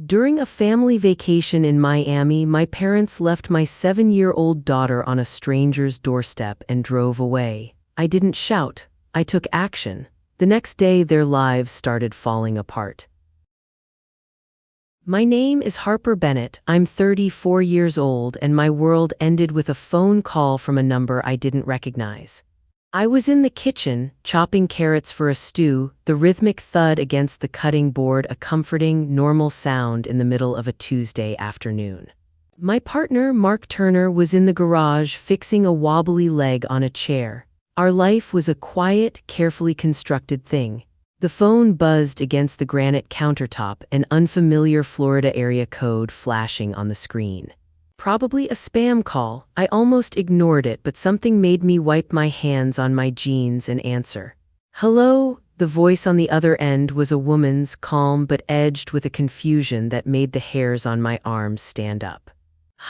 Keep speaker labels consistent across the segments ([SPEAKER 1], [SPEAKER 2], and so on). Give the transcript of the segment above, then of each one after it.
[SPEAKER 1] During a family vacation in Miami, my parents left my 7-year-old daughter on a stranger's doorstep and drove away. I didn't shout. I took action. The next day, their lives started falling apart. My name is Harper Bennett. I'm 34 years old, and my world ended with a phone call from a number I didn't recognize. I was in the kitchen, chopping carrots for a stew, the rhythmic thud against the cutting board a comforting, normal sound in the middle of a Tuesday afternoon. My partner, Mark Turner, was in the garage fixing a wobbly leg on a chair. Our life was a quiet, carefully constructed thing. The phone buzzed against the granite countertop, an unfamiliar Florida area code flashing on the screen. Probably a spam call. I almost ignored it, but something made me wipe my hands on my jeans and answer. "Hello?" The voice on the other end was a woman's, calm but edged with a confusion that made the hairs on my arms stand up.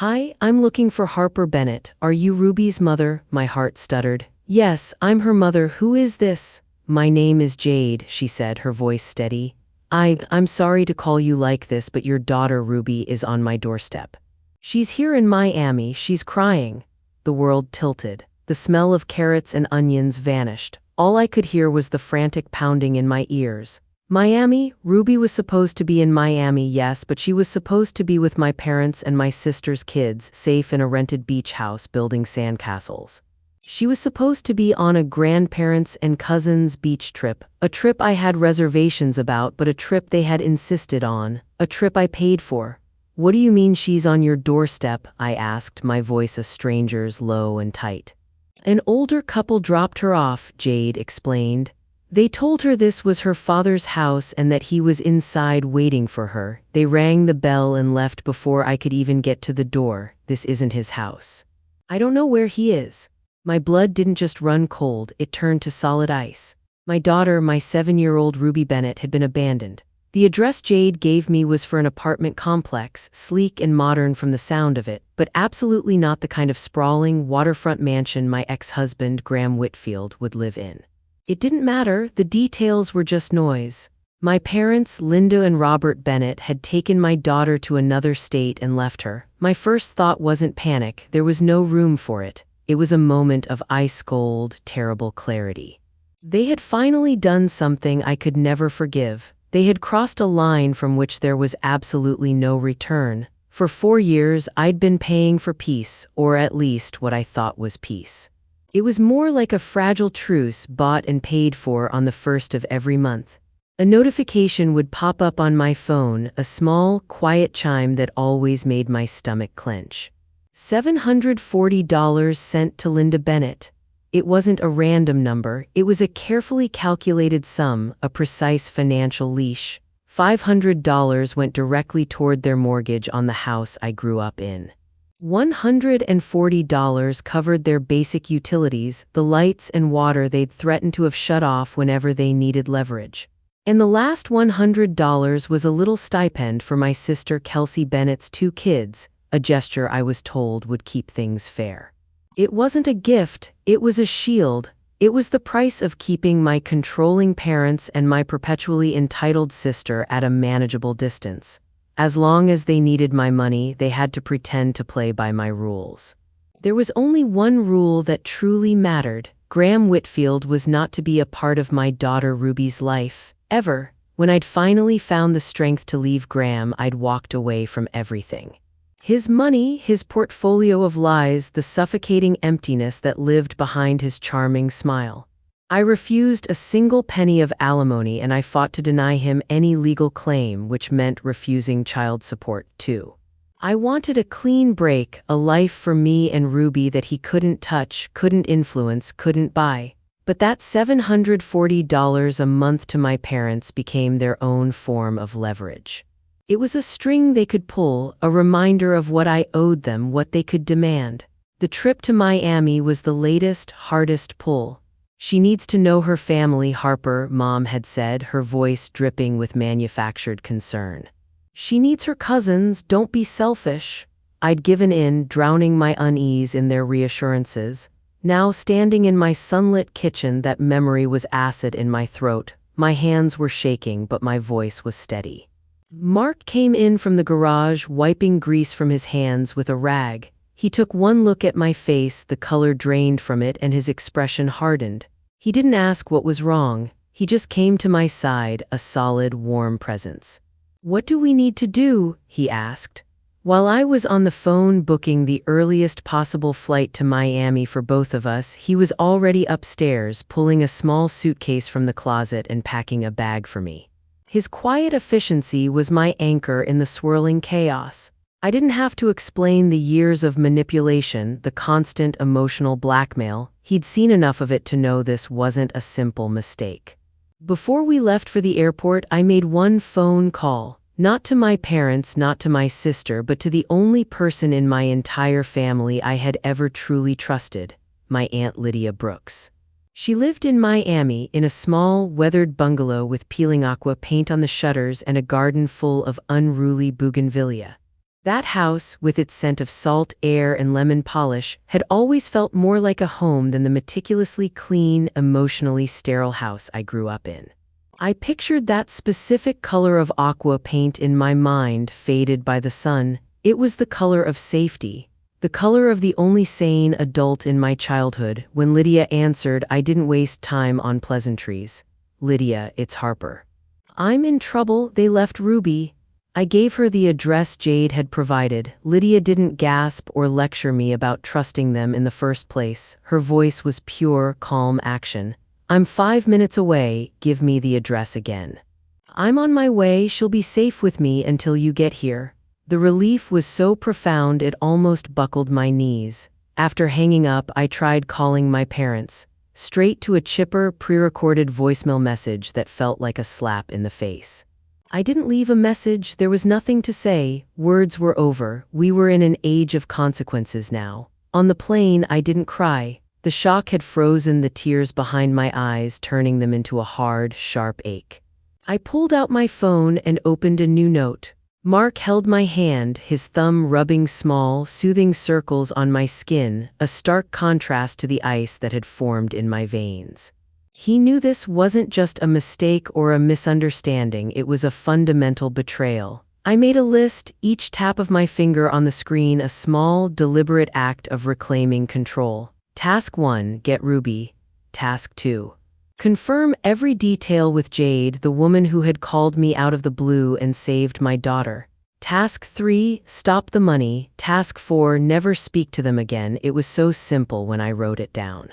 [SPEAKER 1] "Hi, I'm looking for Harper Bennett. Are you Ruby's mother?" My heart stuttered. "Yes, I'm her mother. Who is this?" "My name is Jade," she said, her voice steady. I'm sorry to call you like this, but your daughter Ruby is on my doorstep. She's here in Miami. She's crying." The world tilted. The smell of carrots and onions vanished. All I could hear was the frantic pounding in my ears. Miami? Ruby was supposed to be in Miami, yes, but she was supposed to be with my parents and my sister's kids, safe in a rented beach house building sandcastles. She was supposed to be on a grandparents' and cousins' beach trip, a trip I had reservations about, but a trip they had insisted on, a trip I paid for. "What do you mean she's on your doorstep?" I asked, my voice a stranger's, low and tight. "An older couple dropped her off," Jade explained. "They told her this was her father's house and that he was inside waiting for her. They rang the bell and left before I could even get to the door. This isn't his house. I don't know where he is." My blood didn't just run cold, it turned to solid ice. My daughter, my 7-year-old Ruby Bennett, had been abandoned. The address Jade gave me was for an apartment complex, sleek and modern from the sound of it, but absolutely not the kind of sprawling, waterfront mansion my ex-husband, Graham Whitfield, would live in. It didn't matter, the details were just noise. My parents, Linda and Robert Bennett, had taken my daughter to another state and left her. My first thought wasn't panic, there was no room for it. It was a moment of ice-cold, terrible clarity. They had finally done something I could never forgive. They had crossed a line from which there was absolutely no return. For 4 years, I'd been paying for peace, or at least what I thought was peace. It was more like a fragile truce bought and paid for on the first of every month. A notification would pop up on my phone, a small, quiet chime that always made my stomach clench. $740 sent to Linda Bennett. It wasn't a random number, it was a carefully calculated sum, a precise financial leash. $500 went directly toward their mortgage on the house I grew up in. $140 covered their basic utilities, the lights and water they'd threatened to have shut off whenever they needed leverage. And the last $100 was a little stipend for my sister Kelsey Bennett's 2 kids, a gesture I was told would keep things fair. It wasn't a gift, it was a shield. It was the price of keeping my controlling parents and my perpetually entitled sister at a manageable distance. As long as they needed my money, they had to pretend to play by my rules. There was only one rule that truly mattered. Graham Whitfield was not to be a part of my daughter Ruby's life, ever. When I'd finally found the strength to leave Graham, I'd walked away from everything. His money, his portfolio of lies, the suffocating emptiness that lived behind his charming smile. I refused a single penny of alimony, and I fought to deny him any legal claim, which meant refusing child support, too. I wanted a clean break, a life for me and Ruby that he couldn't touch, couldn't influence, couldn't buy. But that $740 a month to my parents became their own form of leverage. It was a string they could pull, a reminder of what I owed them, what they could demand. The trip to Miami was the latest, hardest pull. "She needs to know her family, Harper," Mom had said, her voice dripping with manufactured concern. "She needs her cousins, don't be selfish." I'd given in, drowning my unease in their reassurances. Now, standing in my sunlit kitchen, that memory was acid in my throat. My hands were shaking, but my voice was steady. Mark came in from the garage, wiping grease from his hands with a rag. He took one look at my face, the color drained from it, and his expression hardened. He didn't ask what was wrong. He just came to my side, a solid, warm presence. "What do we need to do?" he asked. While I was on the phone booking the earliest possible flight to Miami for both of us, he was already upstairs, pulling a small suitcase from the closet and packing a bag for me. His quiet efficiency was my anchor in the swirling chaos. I didn't have to explain the years of manipulation, the constant emotional blackmail. He'd seen enough of it to know this wasn't a simple mistake. Before we left for the airport, I made one phone call. Not to my parents, not to my sister, but to the only person in my entire family I had ever truly trusted, my Aunt Lydia Brooks. She lived in Miami, in a small, weathered bungalow with peeling aqua paint on the shutters and a garden full of unruly bougainvillea. That house, with its scent of salt air and lemon polish, had always felt more like a home than the meticulously clean, emotionally sterile house I grew up in. I pictured that specific color of aqua paint in my mind, faded by the sun. It was the color of safety, the color of the only sane adult in my childhood. When Lydia answered, I didn't waste time on pleasantries. "Lydia, it's Harper. I'm in trouble, they left Ruby." I gave her the address Jade had provided. Lydia didn't gasp or lecture me about trusting them in the first place. Her voice was pure, calm action. "I'm 5 minutes away, give me the address again." "I'm on my way, she'll be safe with me until you get here." The relief was so profound it almost buckled my knees. After hanging up, I tried calling my parents, straight to a chipper, pre-recorded voicemail message that felt like a slap in the face. I didn't leave a message, there was nothing to say, words were over, we were in an age of consequences now. On the plane, I didn't cry. The shock had frozen the tears behind my eyes, turning them into a hard, sharp ache. I pulled out my phone and opened a new note. Mark held my hand, his thumb rubbing small, soothing circles on my skin, a stark contrast to the ice that had formed in my veins. He knew this wasn't just a mistake or a misunderstanding, it was a fundamental betrayal. I made a list, each tap of my finger on the screen a small, deliberate act of reclaiming control. Task 1, get Ruby. Task 2, confirm every detail with Jade, the woman who had called me out of the blue and saved my daughter. Task 3, stop the money. Task 4, never speak to them again. It was so simple when I wrote it down.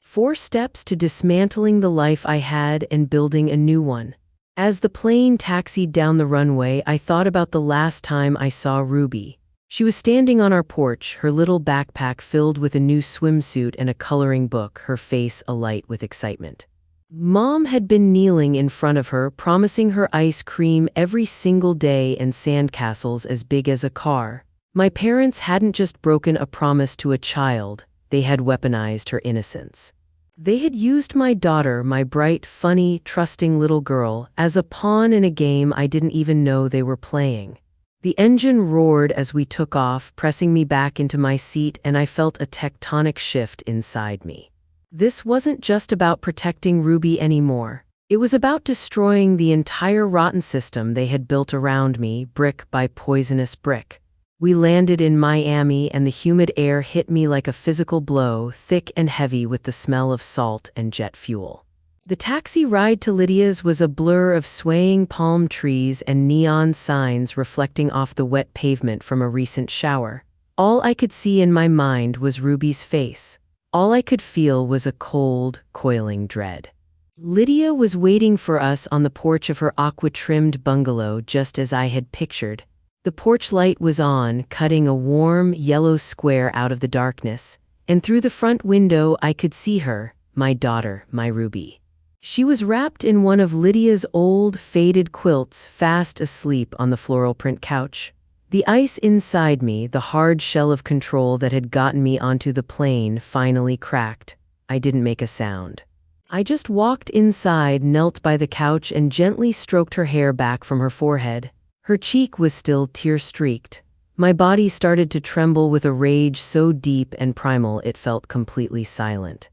[SPEAKER 1] 4 steps to dismantling the life I had and building a new one. As the plane taxied down the runway, I thought about the last time I saw Ruby. She was standing on our porch, her little backpack filled with a new swimsuit and a coloring book, her face alight with excitement. Mom had been kneeling in front of her, promising her ice cream every single day and sandcastles as big as a car. My parents hadn't just broken a promise to a child, they had weaponized her innocence. They had used my daughter, my bright, funny, trusting little girl, as a pawn in a game I didn't even know they were playing. The engine roared as we took off, pressing me back into my seat, and I felt a tectonic shift inside me. This wasn't just about protecting Ruby anymore. It was about destroying the entire rotten system they had built around me, brick by poisonous brick. We landed in Miami, and the humid air hit me like a physical blow, thick and heavy with the smell of salt and jet fuel. The taxi ride to Lydia's was a blur of swaying palm trees and neon signs reflecting off the wet pavement from a recent shower. All I could see in my mind was Ruby's face. All I could feel was a cold, coiling dread. Lydia was waiting for us on the porch of her aqua-trimmed bungalow just as I had pictured. The porch light was on, cutting a warm, yellow square out of the darkness, and through the front window I could see her, my daughter, my Ruby. She was wrapped in one of Lydia's old, faded quilts, fast asleep on the floral print couch. The ice inside me, the hard shell of control that had gotten me onto the plane, finally cracked. I didn't make a sound. I just walked inside, knelt by the couch, and gently stroked her hair back from her forehead. Her cheek was still tear-streaked. My body started to tremble with a rage so deep and primal it felt completely silent.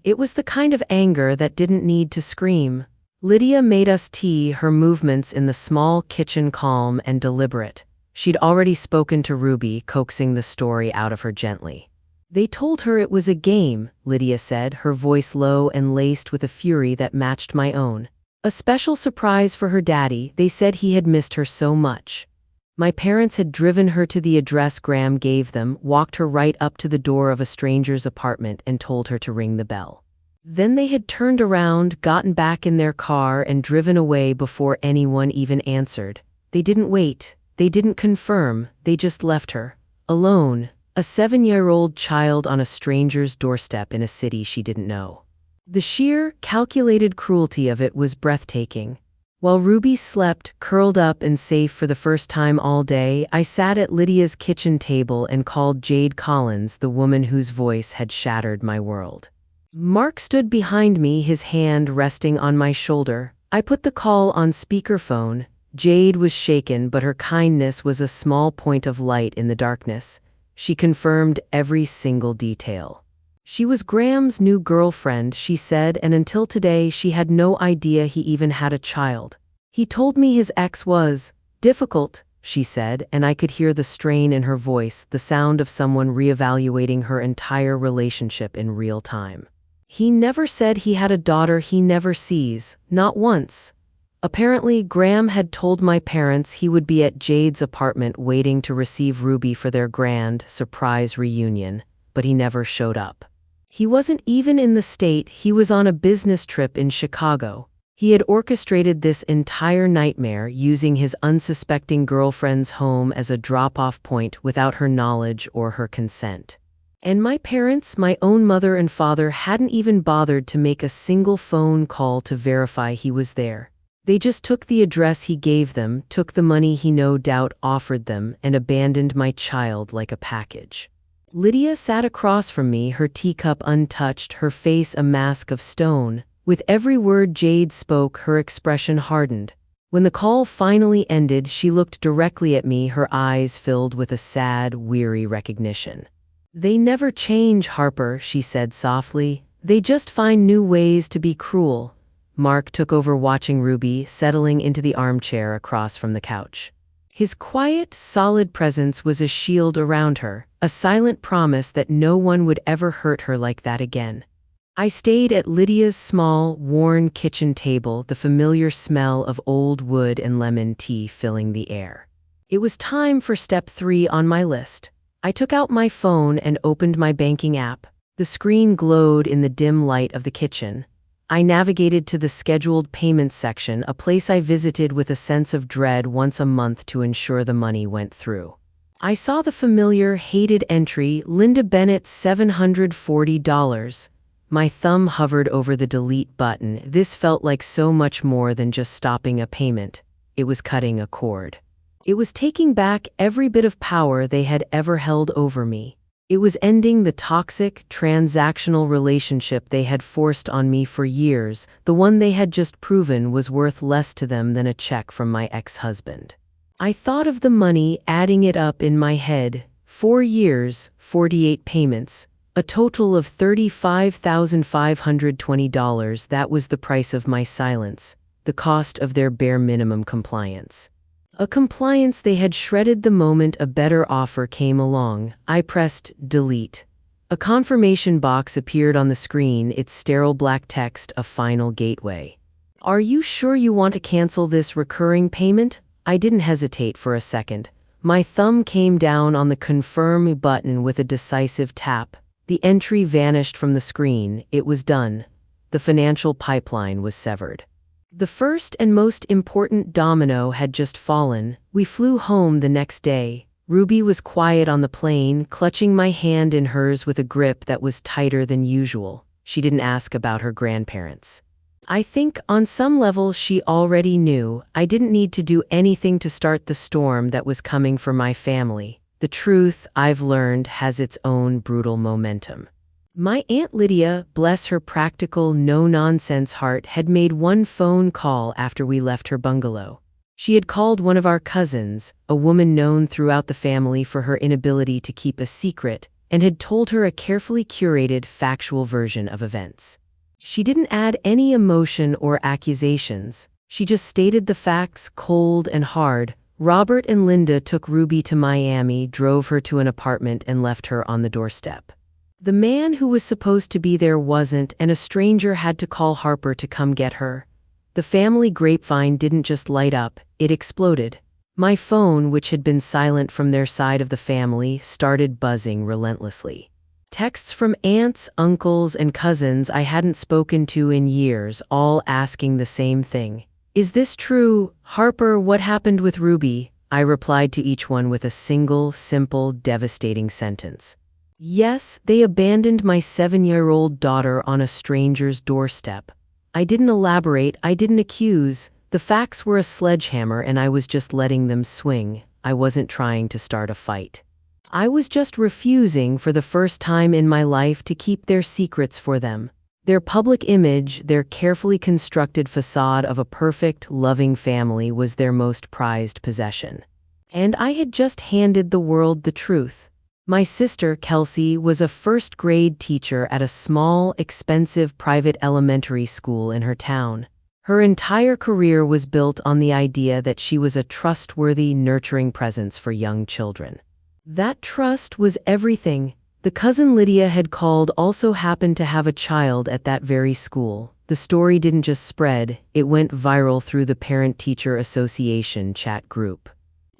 [SPEAKER 1] It was the kind of anger that didn't need to scream. Lydia made us tea, her movements in the small kitchen calm and deliberate. She'd already spoken to Ruby, coaxing the story out of her gently. They told her it was a game, Lydia said, her voice low and laced with a fury that matched my own. A special surprise for her daddy. They said he had missed her so much. My parents had driven her to the address Graham gave them, walked her right up to the door of a stranger's apartment and told her to ring the bell. Then they had turned around, gotten back in their car and driven away before anyone even answered. They didn't wait. They didn't confirm. They just left her. Alone. A 7-year-old child on a stranger's doorstep in a city she didn't know. The sheer, calculated cruelty of it was breathtaking. While Ruby slept, curled up and safe for the first time all day, I sat at Lydia's kitchen table and called Jade Collins, the woman whose voice had shattered my world. Mark stood behind me, his hand resting on my shoulder. I put the call on speakerphone. Jade was shaken, but her kindness was a small point of light in the darkness. She confirmed every single detail. She was Graham's new girlfriend, she said, and until today she had no idea he even had a child. He told me his ex was difficult, she said, and I could hear the strain in her voice, the sound of someone reevaluating her entire relationship in real time. He never said he had a daughter he never sees, not once. Apparently, Graham had told my parents he would be at Jade's apartment waiting to receive Ruby for their grand, surprise reunion, but he never showed up. He wasn't even in the state. He was on a business trip in Chicago. He had orchestrated this entire nightmare using his unsuspecting girlfriend's home as a drop-off point without her knowledge or her consent. And my parents, my own mother and father, hadn't even bothered to make a single phone call to verify he was there. They just took the address he gave them, took the money he no doubt offered them, and abandoned my child like a package. Lydia sat across from me, her teacup untouched, her face a mask of stone. With every word Jade spoke, her expression hardened. When the call finally ended, she looked directly at me, her eyes filled with a sad, weary recognition. "They never change, Harper," she said softly. "They just find new ways to be cruel." Mark took over, watching Ruby, settling into the armchair across from the couch. His quiet, solid presence was a shield around her, a silent promise that no one would ever hurt her like that again. I stayed at Lydia's small, worn kitchen table, the familiar smell of old wood and lemon tea filling the air. It was time for step 3 on my list. I took out my phone and opened my banking app. The screen glowed in the dim light of the kitchen. I navigated to the scheduled payments section, a place I visited with a sense of dread once a month to ensure the money went through. I saw the familiar, hated entry, Linda Bennett, $740. My thumb hovered over the delete button. This felt like so much more than just stopping a payment. It was cutting a cord. It was taking back every bit of power they had ever held over me. It was ending the toxic, transactional relationship they had forced on me for years, the one they had just proven was worth less to them than a check from my ex-husband. I thought of the money, adding it up in my head. 4 years, 48 payments, a total of $35,520. That was the price of my silence, the cost of their bare minimum compliance. A compliance they had shredded the moment a better offer came along. I pressed delete. A confirmation box appeared on the screen, its sterile black text a final gateway. "Are you sure you want to cancel this recurring payment?" I didn't hesitate for a second. My thumb came down on the confirm button with a decisive tap. The entry vanished from the screen. It was done. The financial pipeline was severed. The first and most important domino had just fallen. We flew home the next day. Ruby was quiet on the plane, clutching my hand in hers with a grip that was tighter than usual. She didn't ask about her grandparents. I think, on some level, she already knew. I didn't need to do anything to start the storm that was coming for my family. The truth, I've learned, has its own brutal momentum. My Aunt Lydia, bless her practical, no-nonsense heart, had made one phone call after we left her bungalow. She had called one of our cousins, a woman known throughout the family for her inability to keep a secret, and had told her a carefully curated, factual version of events. She didn't add any emotion or accusations. She just stated the facts, cold and hard. Robert and Linda took Ruby to Miami, drove her to an apartment, and left her on the doorstep. The man who was supposed to be there wasn't, and a stranger had to call Harper to come get her. The family grapevine didn't just light up, it exploded. My phone, which had been silent from their side of the family, started buzzing relentlessly. Texts from aunts, uncles, and cousins I hadn't spoken to in years, all asking the same thing. "Is this true? Harper, what happened with Ruby?" I replied to each one with a single, simple, devastating sentence. "Yes, they abandoned my 7-year-old daughter on a stranger's doorstep." I didn't elaborate, I didn't accuse. The facts were a sledgehammer and I was just letting them swing. I wasn't trying to start a fight. I was just refusing for the first time in my life to keep their secrets for them. Their public image, their carefully constructed facade of a perfect, loving family was their most prized possession. And I had just handed the world the truth. My sister, Kelsey, was a first-grade teacher at a small, expensive private elementary school in her town. Her entire career was built on the idea that she was a trustworthy, nurturing presence for young children. That trust was everything. The cousin Lydia had called also happened to have a child at that very school. The story didn't just spread, it went viral through the Parent-Teacher Association chat group.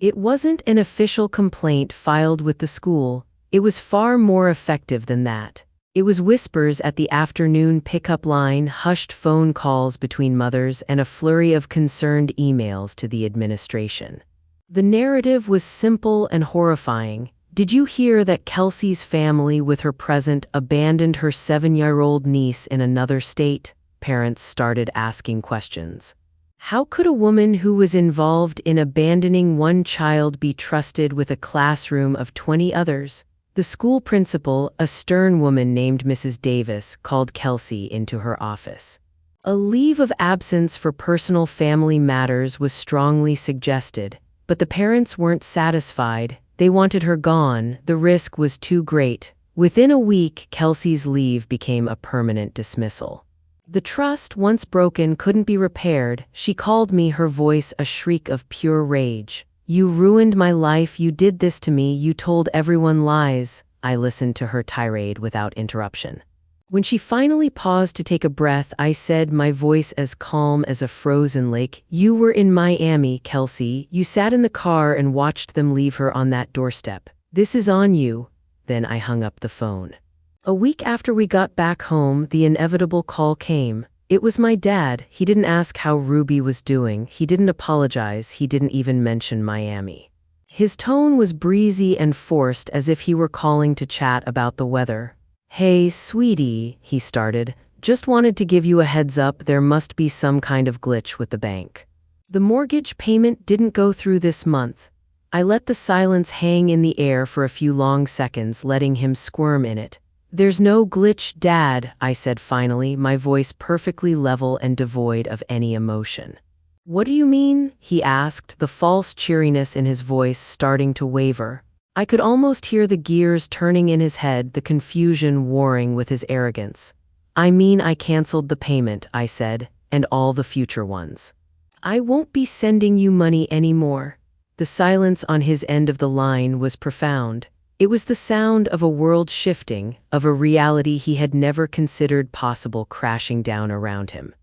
[SPEAKER 1] It wasn't an official complaint filed with the school. It was far more effective than that. It was whispers at the afternoon pickup line, hushed phone calls between mothers, and a flurry of concerned emails to the administration. The narrative was simple and horrifying. "Did you hear that Kelsey's family with her present abandoned her 7-year-old niece in another state?" Parents started asking questions. How could a woman who was involved in abandoning one child be trusted with a classroom of 20 others? The school principal, a stern woman named Mrs. Davis, called Kelsey into her office. A leave of absence for personal family matters was strongly suggested, but the parents weren't satisfied. They wanted her gone. The risk was too great. Within a week, Kelsey's leave became a permanent dismissal. The trust, once broken, couldn't be repaired. She called me, her voice a shriek of pure rage. "You ruined my life, you did this to me, you told everyone lies." I listened to her tirade without interruption. When she finally paused to take a breath, I said, my voice as calm as a frozen lake, "You were in Miami, Kelsey. You sat in the car and watched them leave her on that doorstep. This is on you." Then I hung up the phone. A week after we got back home, the inevitable call came. It was my dad. He didn't ask how Ruby was doing. He didn't apologize. He didn't even mention Miami. His tone was breezy and forced, as if he were calling to chat about the weather. "Hey, sweetie," he started. "Just wanted to give you a heads up, there must be some kind of glitch with the bank. The mortgage payment didn't go through this month." I let the silence hang in the air for a few long seconds, letting him squirm in it. "There's no glitch, Dad," I said finally, my voice perfectly level and devoid of any emotion. "What do you mean?" he asked, the false cheeriness in his voice starting to waver. I could almost hear the gears turning in his head, the confusion warring with his arrogance. "I mean, I canceled the payment," I said, "and all the future ones. I won't be sending you money anymore." The silence on his end of the line was profound. It was the sound of a world shifting, of a reality he had never considered possible crashing down around him.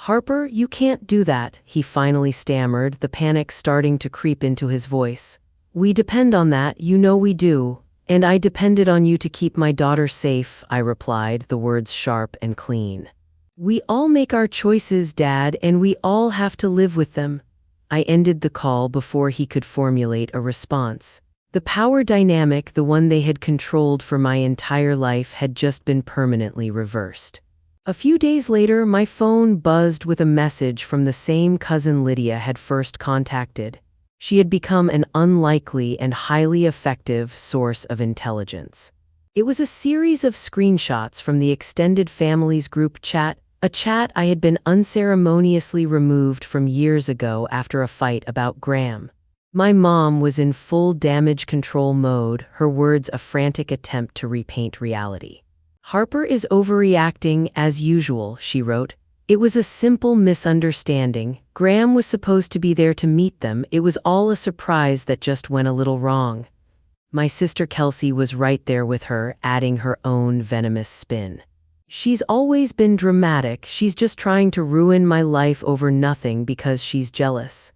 [SPEAKER 1] "Harper, you can't do that," he finally stammered, the panic starting to creep into his voice. "We depend on that, you know we do. And I depended on you to keep my daughter safe," I replied, the words sharp and clean. "We all make our choices, Dad, and we all have to live with them." I ended the call before he could formulate a response. The power dynamic, the one they had controlled for my entire life, had just been permanently reversed. A few days later, my phone buzzed with a message from the same cousin Lydia had first contacted. She had become an unlikely and highly effective source of intelligence. It was a series of screenshots from the extended family's group chat, a chat I had been unceremoniously removed from years ago after a fight about Graham. My mom was in full damage control mode, her words a frantic attempt to repaint reality. "Harper is overreacting as usual," she wrote. "It was a simple misunderstanding. Graham was supposed to be there to meet them. It was all a surprise that just went a little wrong." My sister Kelsey was right there with her, adding her own venomous spin. "She's always been dramatic. She's just trying to ruin my life over nothing because she's jealous."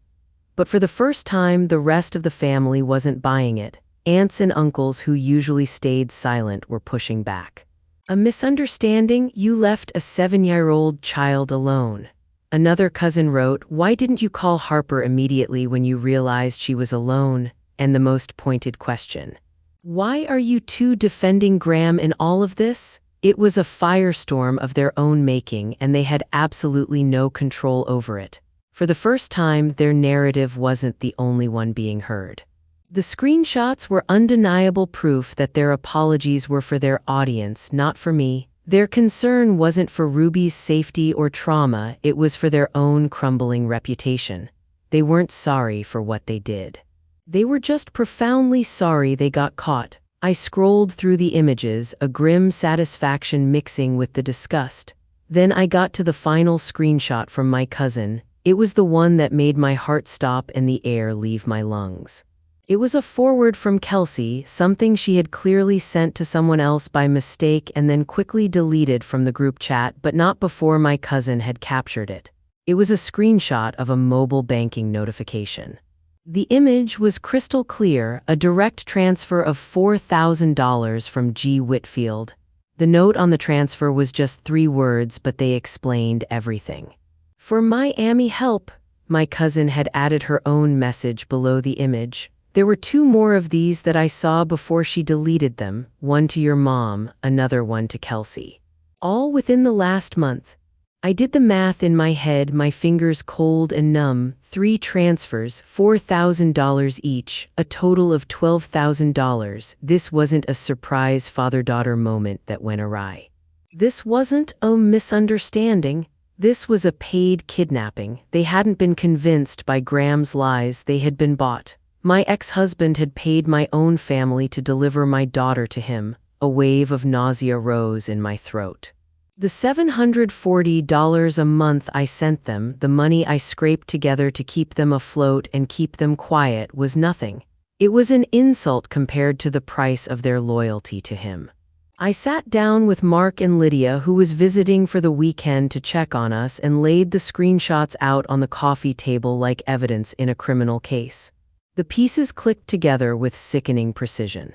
[SPEAKER 1] But for the first time, the rest of the family wasn't buying it. Aunts and uncles who usually stayed silent were pushing back. "A misunderstanding? You left a 7-year-old child alone." Another cousin wrote, "Why didn't you call Harper immediately when you realized she was alone?" And the most pointed question, "Why are you two defending Graham in all of this?" It was a firestorm of their own making, and they had absolutely no control over it. For the first time, their narrative wasn't the only one being heard. The screenshots were undeniable proof that their apologies were for their audience, not for me. Their concern wasn't for Ruby's safety or trauma, it was for their own crumbling reputation. They weren't sorry for what they did. They were just profoundly sorry they got caught. I scrolled through the images, a grim satisfaction mixing with the disgust. Then I got to the final screenshot from my cousin. It was the one that made my heart stop and the air leave my lungs. It was a forward from Kelsey, something she had clearly sent to someone else by mistake and then quickly deleted from the group chat, but not before my cousin had captured it. It was a screenshot of a mobile banking notification. The image was crystal clear, a direct transfer of $4,000 from G. Whitfield. The note on the transfer was just 3 words, but they explained everything. "For Miami help," my cousin had added her own message below the image. There were 2 more of these that I saw before she deleted them, one to your mom, another one to Kelsey. All within the last month. I did the math in my head, my fingers cold and numb. 3 transfers, $4,000 each, a total of $12,000. This wasn't a surprise father-daughter moment that went awry. This wasn't a misunderstanding. This was a paid kidnapping. They hadn't been convinced by Graham's lies, they had been bought. My ex-husband had paid my own family to deliver my daughter to him. A wave of nausea rose in my throat. The $740 a month I sent them, the money I scraped together to keep them afloat and keep them quiet, was nothing. It was an insult compared to the price of their loyalty to him. I sat down with Mark and Lydia, who was visiting for the weekend, to check on us, and laid the screenshots out on the coffee table like evidence in a criminal case. The pieces clicked together with sickening precision.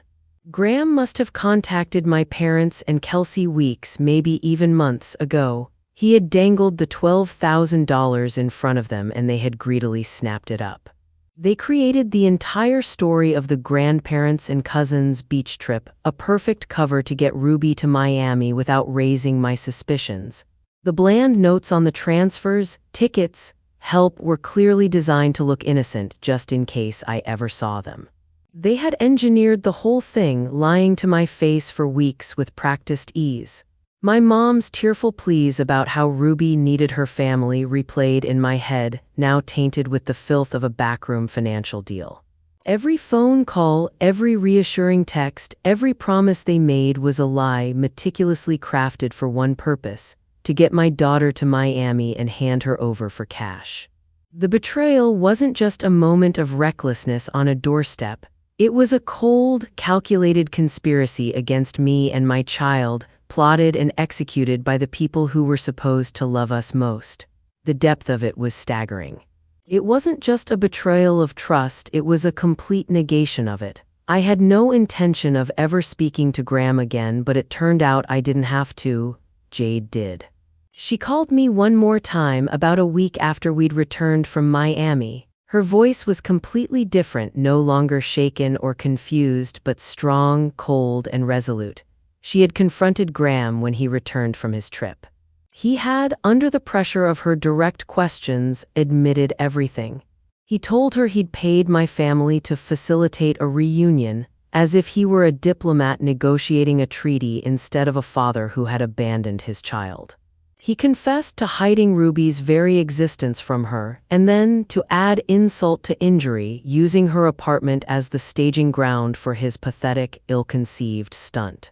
[SPEAKER 1] Graham must have contacted my parents and Kelsey weeks, maybe even months ago. He had dangled the $12,000 in front of them and they had greedily snapped it up. They created the entire story of the grandparents' and cousins' beach trip, a perfect cover to get Ruby to Miami without raising my suspicions. The bland notes on the transfers, tickets, help were clearly designed to look innocent, just in case I ever saw them. They had engineered the whole thing, lying to my face for weeks with practiced ease. My mom's tearful pleas about how Ruby needed her family replayed in my head, now tainted with the filth of a backroom financial deal. Every phone call, every reassuring text, every promise they made was a lie meticulously crafted for one purpose: to get my daughter to Miami and hand her over for cash. The betrayal wasn't just a moment of recklessness on a doorstep. It was a cold, calculated conspiracy against me and my child, plotted and executed by the people who were supposed to love us most. The depth of it was staggering. It wasn't just a betrayal of trust, it was a complete negation of it. I had no intention of ever speaking to Graham again, but it turned out I didn't have to. Jade did. She called me one more time about a week after we'd returned from Miami. Her voice was completely different, no longer shaken or confused, but strong, cold, and resolute. She had confronted Graham when he returned from his trip. He had, under the pressure of her direct questions, admitted everything. He told her he'd paid my family to facilitate a reunion, as if he were a diplomat negotiating a treaty instead of a father who had abandoned his child. He confessed to hiding Ruby's very existence from her, and then, to add insult to injury, using her apartment as the staging ground for his pathetic, ill-conceived stunt.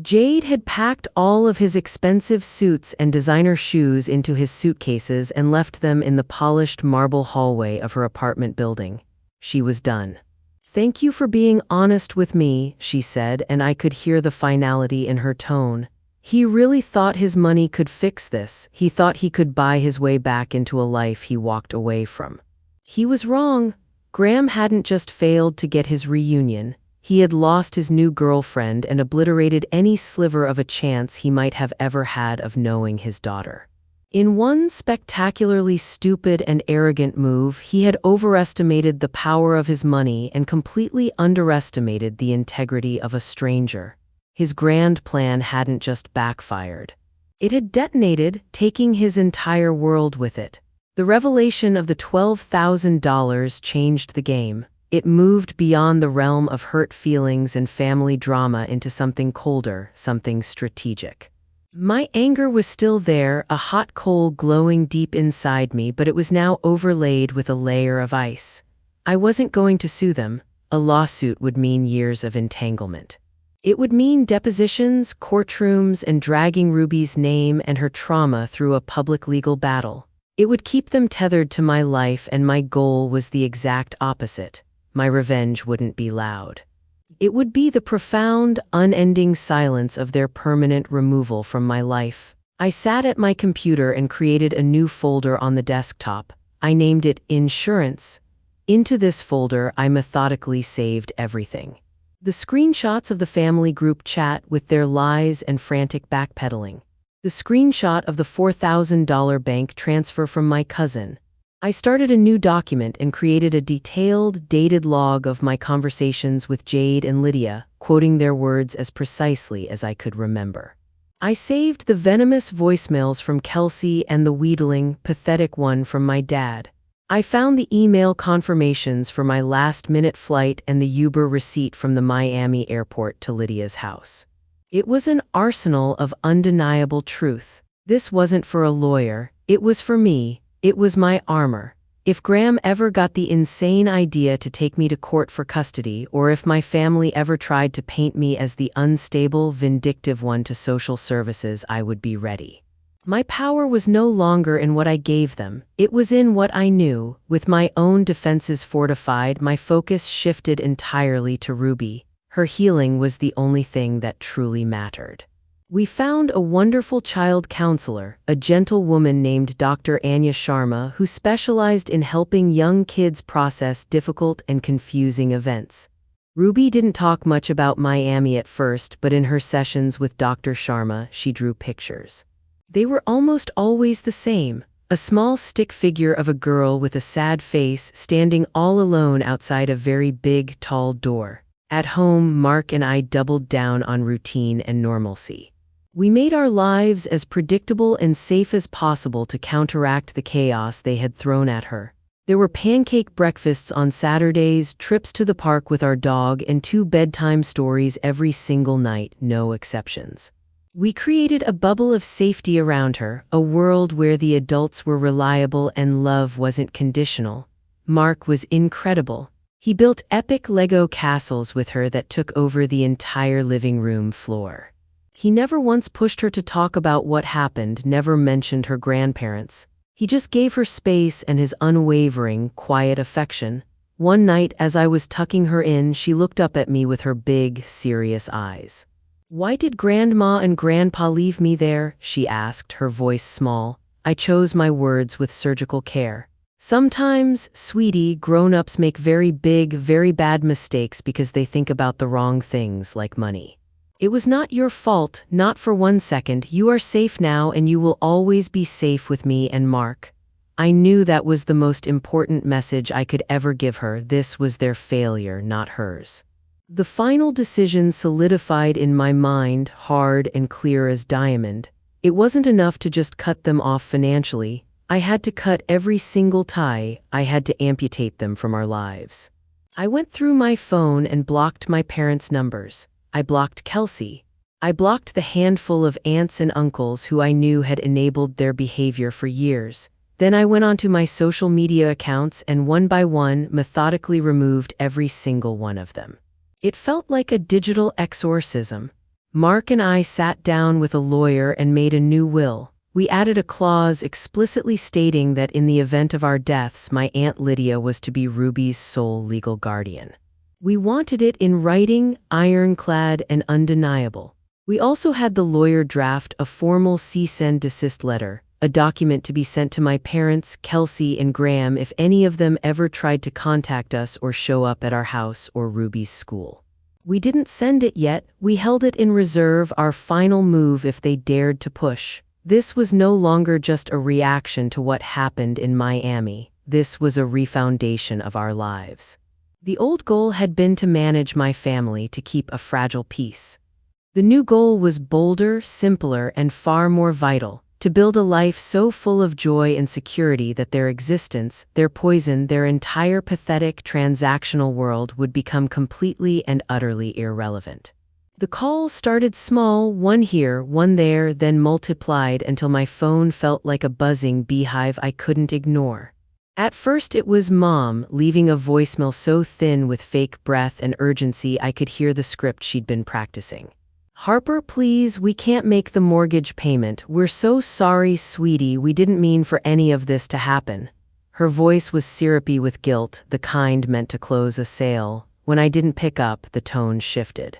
[SPEAKER 1] Jade had packed all of his expensive suits and designer shoes into his suitcases and left them in the polished marble hallway of her apartment building. She was done. "Thank you for being honest with me," she said, and I could hear the finality in her tone. He really thought his money could fix this. He thought he could buy his way back into a life he walked away from. He was wrong. Graham hadn't just failed to get his reunion. He had lost his new girlfriend and obliterated any sliver of a chance he might have ever had of knowing his daughter. In one spectacularly stupid and arrogant move, he had overestimated the power of his money and completely underestimated the integrity of a stranger. His grand plan hadn't just backfired. It had detonated, taking his entire world with it. The revelation of the $12,000 changed the game. It moved beyond the realm of hurt feelings and family drama into something colder, something strategic. My anger was still there, a hot coal glowing deep inside me, but it was now overlaid with a layer of ice. I wasn't going to sue them. A lawsuit would mean years of entanglement. It would mean depositions, courtrooms, and dragging Ruby's name and her trauma through a public legal battle. It would keep them tethered to my life, and my goal was the exact opposite. My revenge wouldn't be loud. It would be the profound, unending silence of their permanent removal from my life. I sat at my computer and created a new folder on the desktop. I named it Insurance. Into this folder, I methodically saved everything. The screenshots of the family group chat with their lies and frantic backpedaling. The screenshot of the $4,000 bank transfer from my cousin. I started a new document and created a detailed, dated log of my conversations with Jade and Lydia, quoting their words as precisely as I could remember. I saved the venomous voicemails from Kelsey and the wheedling, pathetic one from my dad. I found the email confirmations for my last-minute flight and the Uber receipt from the Miami airport to Lydia's house. It was an arsenal of undeniable truth. This wasn't for a lawyer. It was for me. It was my armor. If Graham ever got the insane idea to take me to court for custody, or if my family ever tried to paint me as the unstable, vindictive one to social services, I would be ready. My power was no longer in what I gave them. It was in what I knew. With my own defenses fortified, my focus shifted entirely to Ruby. Her healing was the only thing that truly mattered. We found a wonderful child counselor, a gentle woman named Dr. Anya Sharma, who specialized in helping young kids process difficult and confusing events. Ruby didn't talk much about Miami at first, but in her sessions with Dr. Sharma, she drew pictures. They were almost always the same: a small stick figure of a girl with a sad face standing all alone outside a very big, tall door. At home, Mark and I doubled down on routine and normalcy. We made our lives as predictable and safe as possible to counteract the chaos they had thrown at her. There were pancake breakfasts on Saturdays, trips to the park with our dog, and 2 bedtime stories every single night, no exceptions. We created a bubble of safety around her, a world where the adults were reliable and love wasn't conditional. Mark was incredible. He built epic Lego castles with her that took over the entire living room floor. He never once pushed her to talk about what happened, never mentioned her grandparents. He just gave her space and his unwavering, quiet affection. One night, as I was tucking her in, she looked up at me with her big, serious eyes. "Why did Grandma and Grandpa leave me there?" she asked, her voice small. I chose my words with surgical care. "Sometimes, sweetie, grown-ups make very big, very bad mistakes because they think about the wrong things, like money. It was not your fault, not for 1 second. You are safe now, and you will always be safe with me and Mark." I knew that was the most important message I could ever give her. This was their failure, not hers. The final decision solidified in my mind, hard and clear as diamond. It wasn't enough to just cut them off financially. I had to cut every single tie. I had to amputate them from our lives. I went through my phone and blocked my parents' numbers. I blocked Kelsey. I blocked the handful of aunts and uncles who I knew had enabled their behavior for years. Then I went onto my social media accounts and one by one methodically removed every single one of them. It felt like a digital exorcism. Mark and I sat down with a lawyer and made a new will. We added a clause explicitly stating that in the event of our deaths, my Aunt Lydia was to be Ruby's sole legal guardian. We wanted it in writing, ironclad, and undeniable. We also had the lawyer draft a formal cease and desist letter, a document to be sent to my parents, Kelsey and Graham, if any of them ever tried to contact us or show up at our house or Ruby's school. We didn't send it yet, we held it in reserve, our final move if they dared to push. This was no longer just a reaction to what happened in Miami. This was a refoundation of our lives. The old goal had been to manage my family, to keep a fragile peace. The new goal was bolder, simpler, and far more vital, to build a life so full of joy and security that their existence, their poison, their entire pathetic, transactional world would become completely and utterly irrelevant. The calls started small, one here, one there, then multiplied until my phone felt like a buzzing beehive I couldn't ignore. At first it was Mom, leaving a voicemail so thin with fake breath and urgency I could hear the script she'd been practicing. "Harper, please, we can't make the mortgage payment. We're so sorry, sweetie, we didn't mean for any of this to happen." Her voice was syrupy with guilt, the kind meant to close a sale. When I didn't pick up, the tone shifted.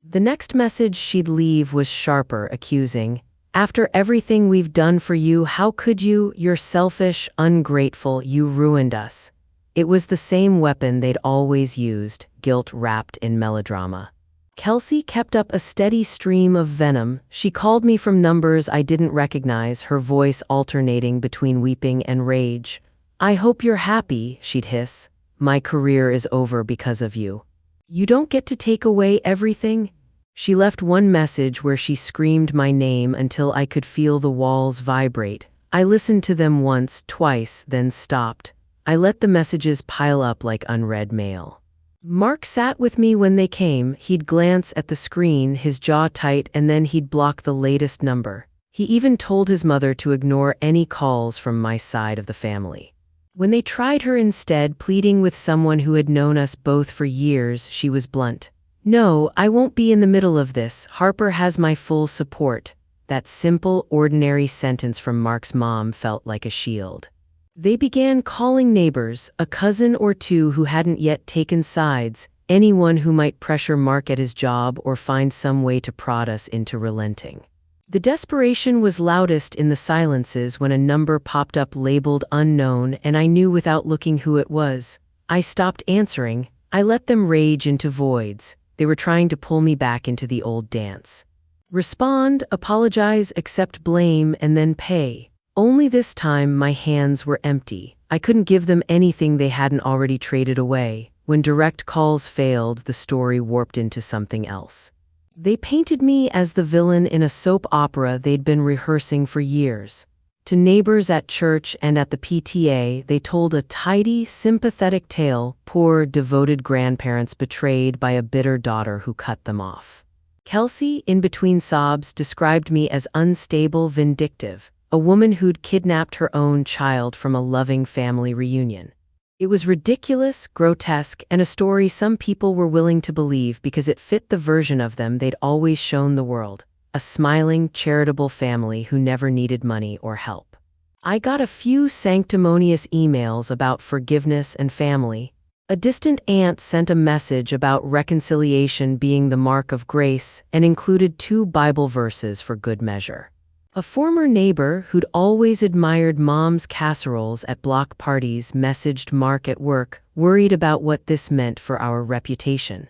[SPEAKER 1] The next message she'd leave was sharper, accusing. "After everything we've done for you, how could you? You're selfish, ungrateful, you ruined us." It was the same weapon they'd always used, guilt wrapped in melodrama. Kelsey kept up a steady stream of venom. She called me from numbers I didn't recognize, her voice alternating between weeping and rage. "I hope you're happy," she'd hiss. "My career is over because of you. You don't get to take away everything." She left one message where she screamed my name until I could feel the walls vibrate. I listened to them once, twice, then stopped. I let the messages pile up like unread mail. Mark sat with me when they came. He'd glance at the screen, his jaw tight, and then he'd block the latest number. He even told his mother to ignore any calls from my side of the family. When they tried her instead, pleading with someone who had known us both for years, she was blunt. "No, I won't be in the middle of this. Harper has my full support." That simple, ordinary sentence from Mark's mom felt like a shield. They began calling neighbors, a cousin or two who hadn't yet taken sides, anyone who might pressure Mark at his job or find some way to prod us into relenting. The desperation was loudest in the silences when a number popped up labeled unknown and I knew without looking who it was. I stopped answering. I let them rage into voids. They were trying to pull me back into the old dance. Respond, apologize, accept blame, and then pay. Only this time my hands were empty. I couldn't give them anything they hadn't already traded away. When direct calls failed, the story warped into something else. They painted me as the villain in a soap opera they'd been rehearsing for years. To neighbors at church and at the PTA, they told a tidy, sympathetic tale, poor, devoted grandparents betrayed by a bitter daughter who cut them off. Kelsey, in between sobs, described me as unstable, vindictive. A woman who'd kidnapped her own child from a loving family reunion. It was ridiculous, grotesque, and a story some people were willing to believe because it fit the version of them they'd always shown the world, a smiling, charitable family who never needed money or help. I got a few sanctimonious emails about forgiveness and family. A distant aunt sent a message about reconciliation being the mark of grace and included 2 Bible verses for good measure. A former neighbor who'd always admired Mom's casseroles at block parties messaged Mark at work, worried about what this meant for our reputation.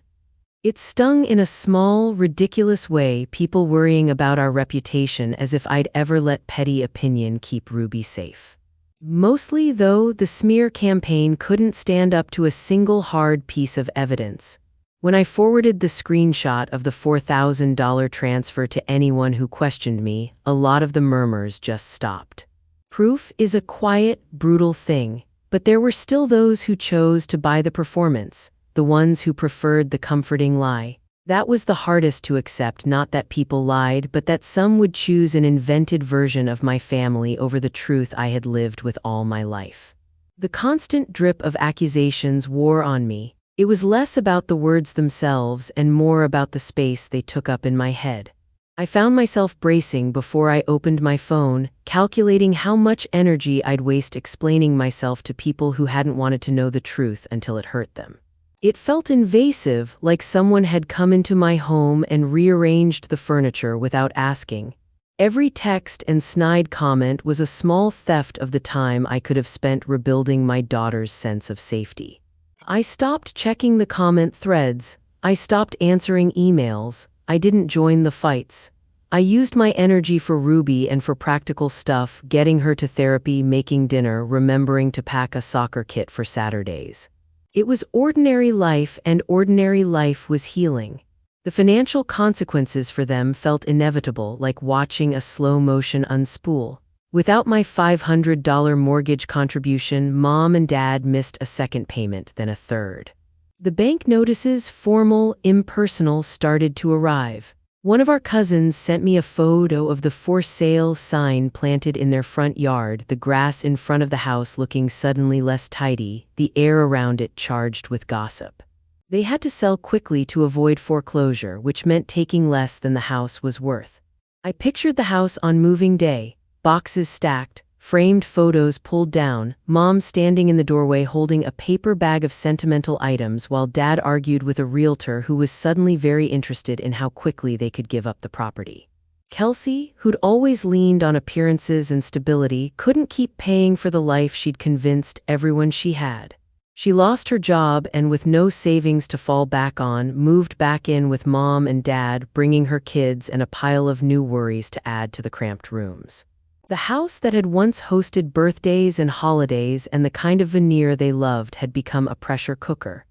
[SPEAKER 1] It stung in a small, ridiculous way, people worrying about our reputation as if I'd ever let petty opinion keep Ruby safe. Mostly, though, the smear campaign couldn't stand up to a single hard piece of evidence. When I forwarded the screenshot of the $4,000 transfer to anyone who questioned me, a lot of the murmurs just stopped. Proof is a quiet, brutal thing, but there were still those who chose to buy the performance, the ones who preferred the comforting lie. That was the hardest to accept, not that people lied, but that some would choose an invented version of my family over the truth I had lived with all my life. The constant drip of accusations wore on me. It was less about the words themselves and more about the space they took up in my head. I found myself bracing before I opened my phone, calculating how much energy I'd waste explaining myself to people who hadn't wanted to know the truth until it hurt them. It felt invasive, like someone had come into my home and rearranged the furniture without asking. Every text and snide comment was a small theft of the time I could have spent rebuilding my daughter's sense of safety. I stopped checking the comment threads. I stopped answering emails. I didn't join the fights. I used my energy for Ruby and for practical stuff, getting her to therapy, making dinner, remembering to pack a soccer kit for Saturdays. It was ordinary life, and ordinary life was healing. The financial consequences for them felt inevitable, like watching a slow-motion unspool. Without my $500 mortgage contribution, Mom and Dad missed a second payment, then a third. The bank notices, formal, impersonal, started to arrive. One of our cousins sent me a photo of the for sale sign planted in their front yard, the grass in front of the house looking suddenly less tidy, the air around it charged with gossip. They had to sell quickly to avoid foreclosure, which meant taking less than the house was worth. I pictured the house on moving day, boxes stacked, framed photos pulled down, Mom standing in the doorway holding a paper bag of sentimental items while Dad argued with a realtor who was suddenly very interested in how quickly they could give up the property. Kelsey, who'd always leaned on appearances and stability, couldn't keep paying for the life she'd convinced everyone she had. She lost her job and, with no savings to fall back on, moved back in with Mom and Dad, bringing her kids and a pile of new worries to add to the cramped rooms. The house that had once hosted birthdays and holidays and the kind of veneer they loved had become a pressure cooker.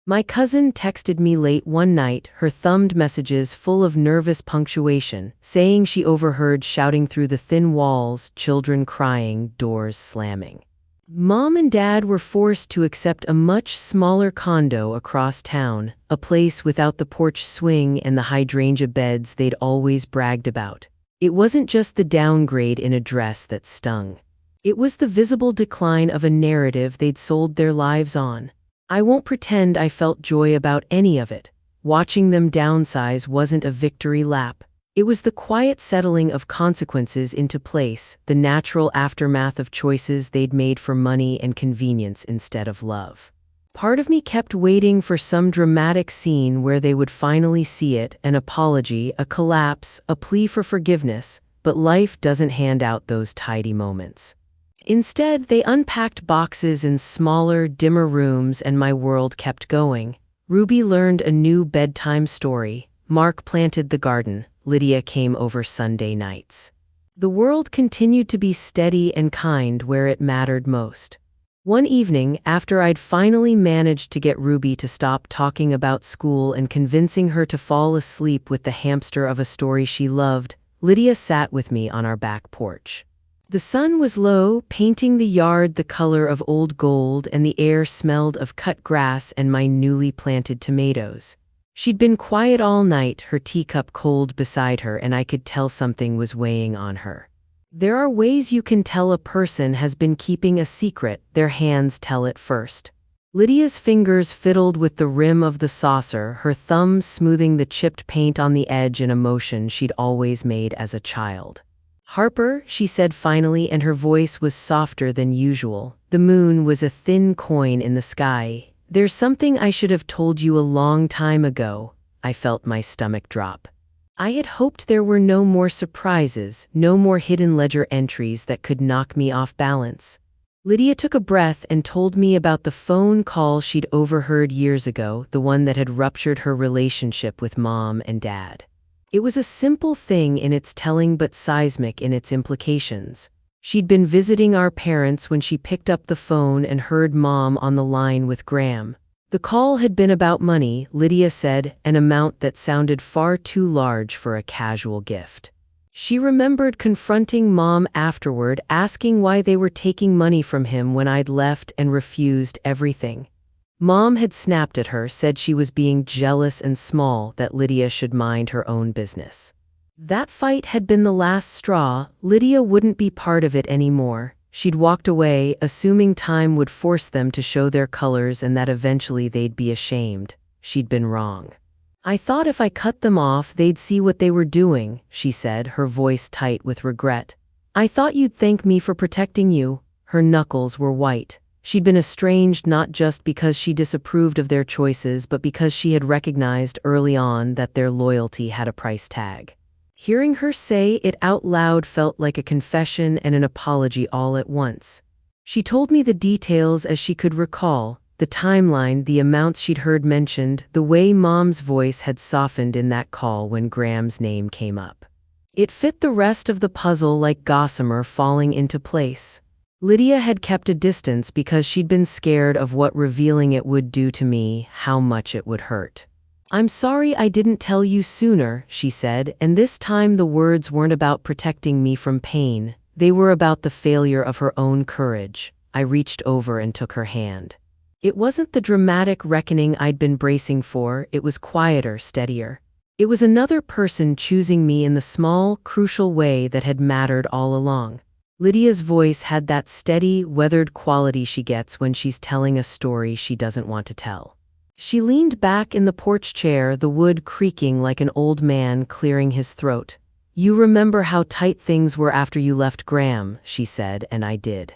[SPEAKER 1] My cousin texted me late one night, her thumbed messages full of nervous punctuation, saying she overheard shouting through the thin walls, children crying, doors slamming. Mom and Dad were forced to accept a much smaller condo across town, a place without the porch swing and the hydrangea beds they'd always bragged about. It wasn't just the downgrade in address that stung. It was the visible decline of a narrative they'd sold their lives on. I won't pretend I felt joy about any of it. Watching them downsize wasn't a victory lap. It was the quiet settling of consequences into place, the natural aftermath of choices they'd made for money and convenience instead of love. Part of me kept waiting for some dramatic scene where they would finally see it, an apology, a collapse, a plea for forgiveness, but life doesn't hand out those tidy moments. Instead, they unpacked boxes in smaller, dimmer rooms and my world kept going. Ruby learned a new bedtime story. Mark planted the garden. Lydia came over Sunday nights. The world continued to be steady and kind where it mattered most. One evening, after I'd finally managed to get Ruby to stop talking about school and convincing her to fall asleep with the hamster of a story she loved, Lydia sat with me on our back porch. The sun was low, painting the yard the color of old gold, and the air smelled of cut grass and my newly planted tomatoes. She'd been quiet all night, her teacup cold beside her, and I could tell something was weighing on her. There are ways you can tell a person has been keeping a secret, their hands tell it first. Lydia's fingers fiddled with the rim of the saucer, her thumbs smoothing the chipped paint on the edge, in a motion she'd always made as a child. "Harper," she said finally, and her voice was softer than usual. The moon was a thin coin in the sky. "There's something I should have told you a long time ago." I felt my stomach drop. I had hoped there were no more surprises, no more hidden ledger entries that could knock me off balance. Lydia took a breath and told me about the phone call she'd overheard years ago, the one that had ruptured her relationship with Mom and Dad. It was a simple thing in its telling but seismic in its implications. She'd been visiting our parents when she picked up the phone and heard Mom on the line with Graham. The call had been about money, Lydia said, an amount that sounded far too large for a casual gift. She remembered confronting Mom afterward, asking why they were taking money from him when I'd left and refused everything. Mom had snapped at her, said she was being jealous and small, that Lydia should mind her own business. That fight had been the last straw. Lydia wouldn't be part of it anymore. She'd walked away, assuming time would force them to show their colors and that eventually they'd be ashamed. She'd been wrong. I thought if I cut them off, they'd see what they were doing, she said, her voice tight with regret. I thought you'd thank me for protecting you. Her knuckles were white. She'd been estranged not just because she disapproved of their choices, but because she had recognized early on that their loyalty had a price tag. Hearing her say it out loud felt like a confession and an apology all at once. She told me the details as she could recall, the timeline, the amounts she'd heard mentioned, the way Mom's voice had softened in that call when Graham's name came up. It fit the rest of the puzzle like gossamer falling into place. Lydia had kept a distance because she'd been scared of what revealing it would do to me, how much it would hurt. I'm sorry I didn't tell you sooner, she said, and this time the words weren't about protecting me from pain. They were about the failure of her own courage. I reached over and took her hand. It wasn't the dramatic reckoning I'd been bracing for, it was quieter, steadier. It was another person choosing me in the small, crucial way that had mattered all along. Lydia's voice had that steady, weathered quality she gets when she's telling a story she doesn't want to tell. She leaned back in the porch chair, the wood creaking like an old man clearing his throat. You remember how tight things were after you left Graham, she said, and I did.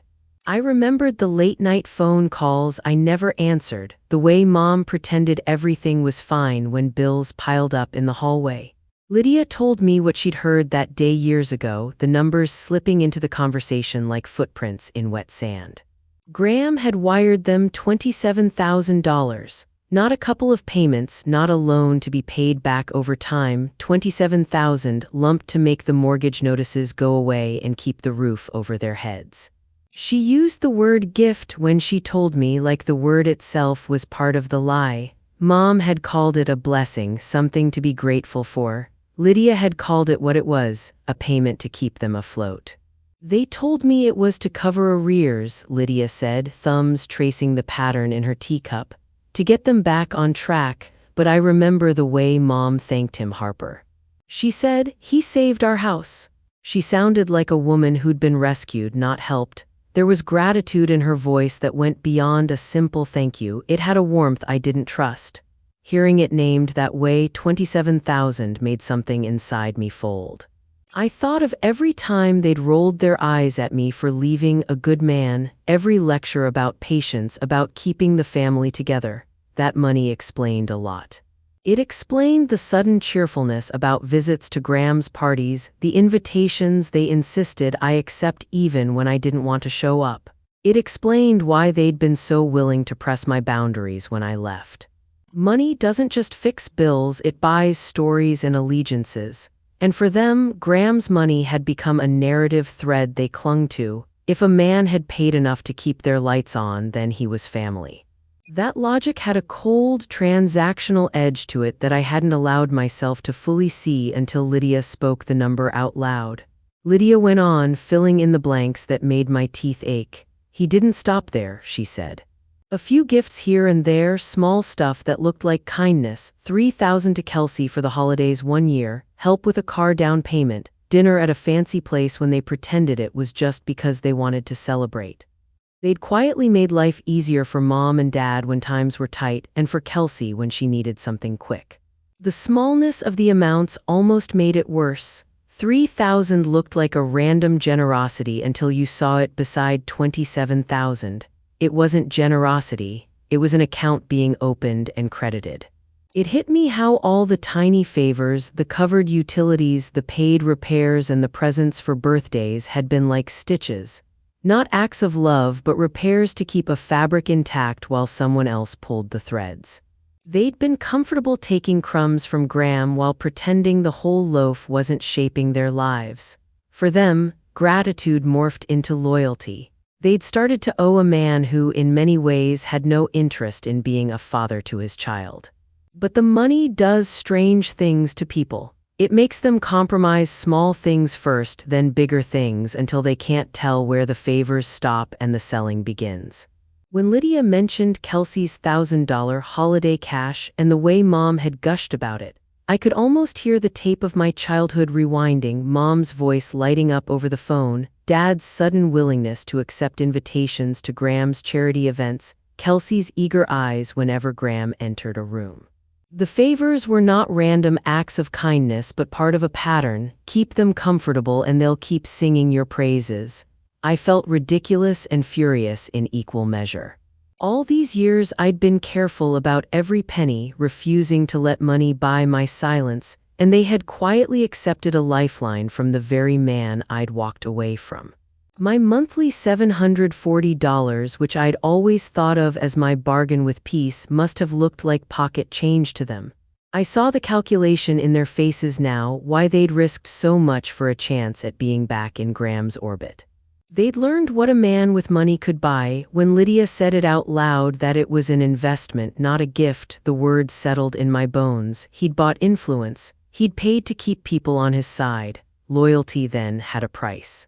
[SPEAKER 1] I remembered the late-night phone calls I never answered, the way Mom pretended everything was fine when bills piled up in the hallway. Lydia told me what she'd heard that day years ago, the numbers slipping into the conversation like footprints in wet sand. Graham had wired them $27,000. Not a couple of payments, not a loan to be paid back over time, $27,000 lumped to make the mortgage notices go away and keep the roof over their heads. She used the word gift when she told me like the word itself was part of the lie. Mom had called it a blessing, something to be grateful for. Lydia had called it what it was, a payment to keep them afloat. They told me it was to cover arrears, Lydia said, thumbs tracing the pattern in her teacup. To get them back on track, but I remember the way Mom thanked him, Harper. She said, he saved our house. She sounded like a woman who'd been rescued, not helped. There was gratitude in her voice that went beyond a simple thank you. It had a warmth I didn't trust. Hearing it named that way, 27,000, made something inside me fold. I thought of every time they'd rolled their eyes at me for leaving a good man, every lecture about patience, about keeping the family together. That money explained a lot. It explained the sudden cheerfulness about visits to Graham's parties, the invitations they insisted I accept even when I didn't want to show up. It explained why they'd been so willing to press my boundaries when I left. Money doesn't just fix bills, it buys stories and allegiances. And for them, Graham's money had become a narrative thread they clung to. If a man had paid enough to keep their lights on, then he was family. That logic had a cold, transactional edge to it that I hadn't allowed myself to fully see until Lydia spoke the number out loud. Lydia went on, filling in the blanks that made my teeth ache. He didn't stop there, she said. A few gifts here and there, small stuff that looked like kindness, $3,000 to Kelsey for the holidays one year, help with a car down payment, dinner at a fancy place when they pretended it was just because they wanted to celebrate. They'd quietly made life easier for Mom and Dad when times were tight, and for Kelsey when she needed something quick. The smallness of the amounts almost made it worse. $3,000 looked like a random generosity until you saw it beside $27,000. It wasn't generosity, it was an account being opened and credited. It hit me how all the tiny favors, the covered utilities, the paid repairs, and the presents for birthdays had been like stitches. Not acts of love, but repairs to keep a fabric intact while someone else pulled the threads. They'd been comfortable taking crumbs from Graham while pretending the whole loaf wasn't shaping their lives. For them, gratitude morphed into loyalty. They'd started to owe a man who, in many ways, had no interest in being a father to his child. But the money does strange things to people. It makes them compromise small things first, then bigger things, until they can't tell where the favors stop and the selling begins. When Lydia mentioned Kelsey's $1,000 holiday cash and the way Mom had gushed about it, I could almost hear the tape of my childhood rewinding, Mom's voice lighting up over the phone, Dad's sudden willingness to accept invitations to Graham's charity events, Kelsey's eager eyes whenever Graham entered a room. The favors were not random acts of kindness but part of a pattern. Keep them comfortable and they'll keep singing your praises. I felt ridiculous and furious in equal measure. All these years I'd been careful about every penny, refusing to let money buy my silence, and they had quietly accepted a lifeline from the very man I'd walked away from. My monthly $740, which I'd always thought of as my bargain with peace, must have looked like pocket change to them. I saw the calculation in their faces now, why they'd risked so much for a chance at being back in Graham's orbit. They'd learned what a man with money could buy. When Lydia said it out loud that it was an investment, not a gift, the words settled in my bones. He'd bought influence. He'd paid to keep people on his side. Loyalty then had a price.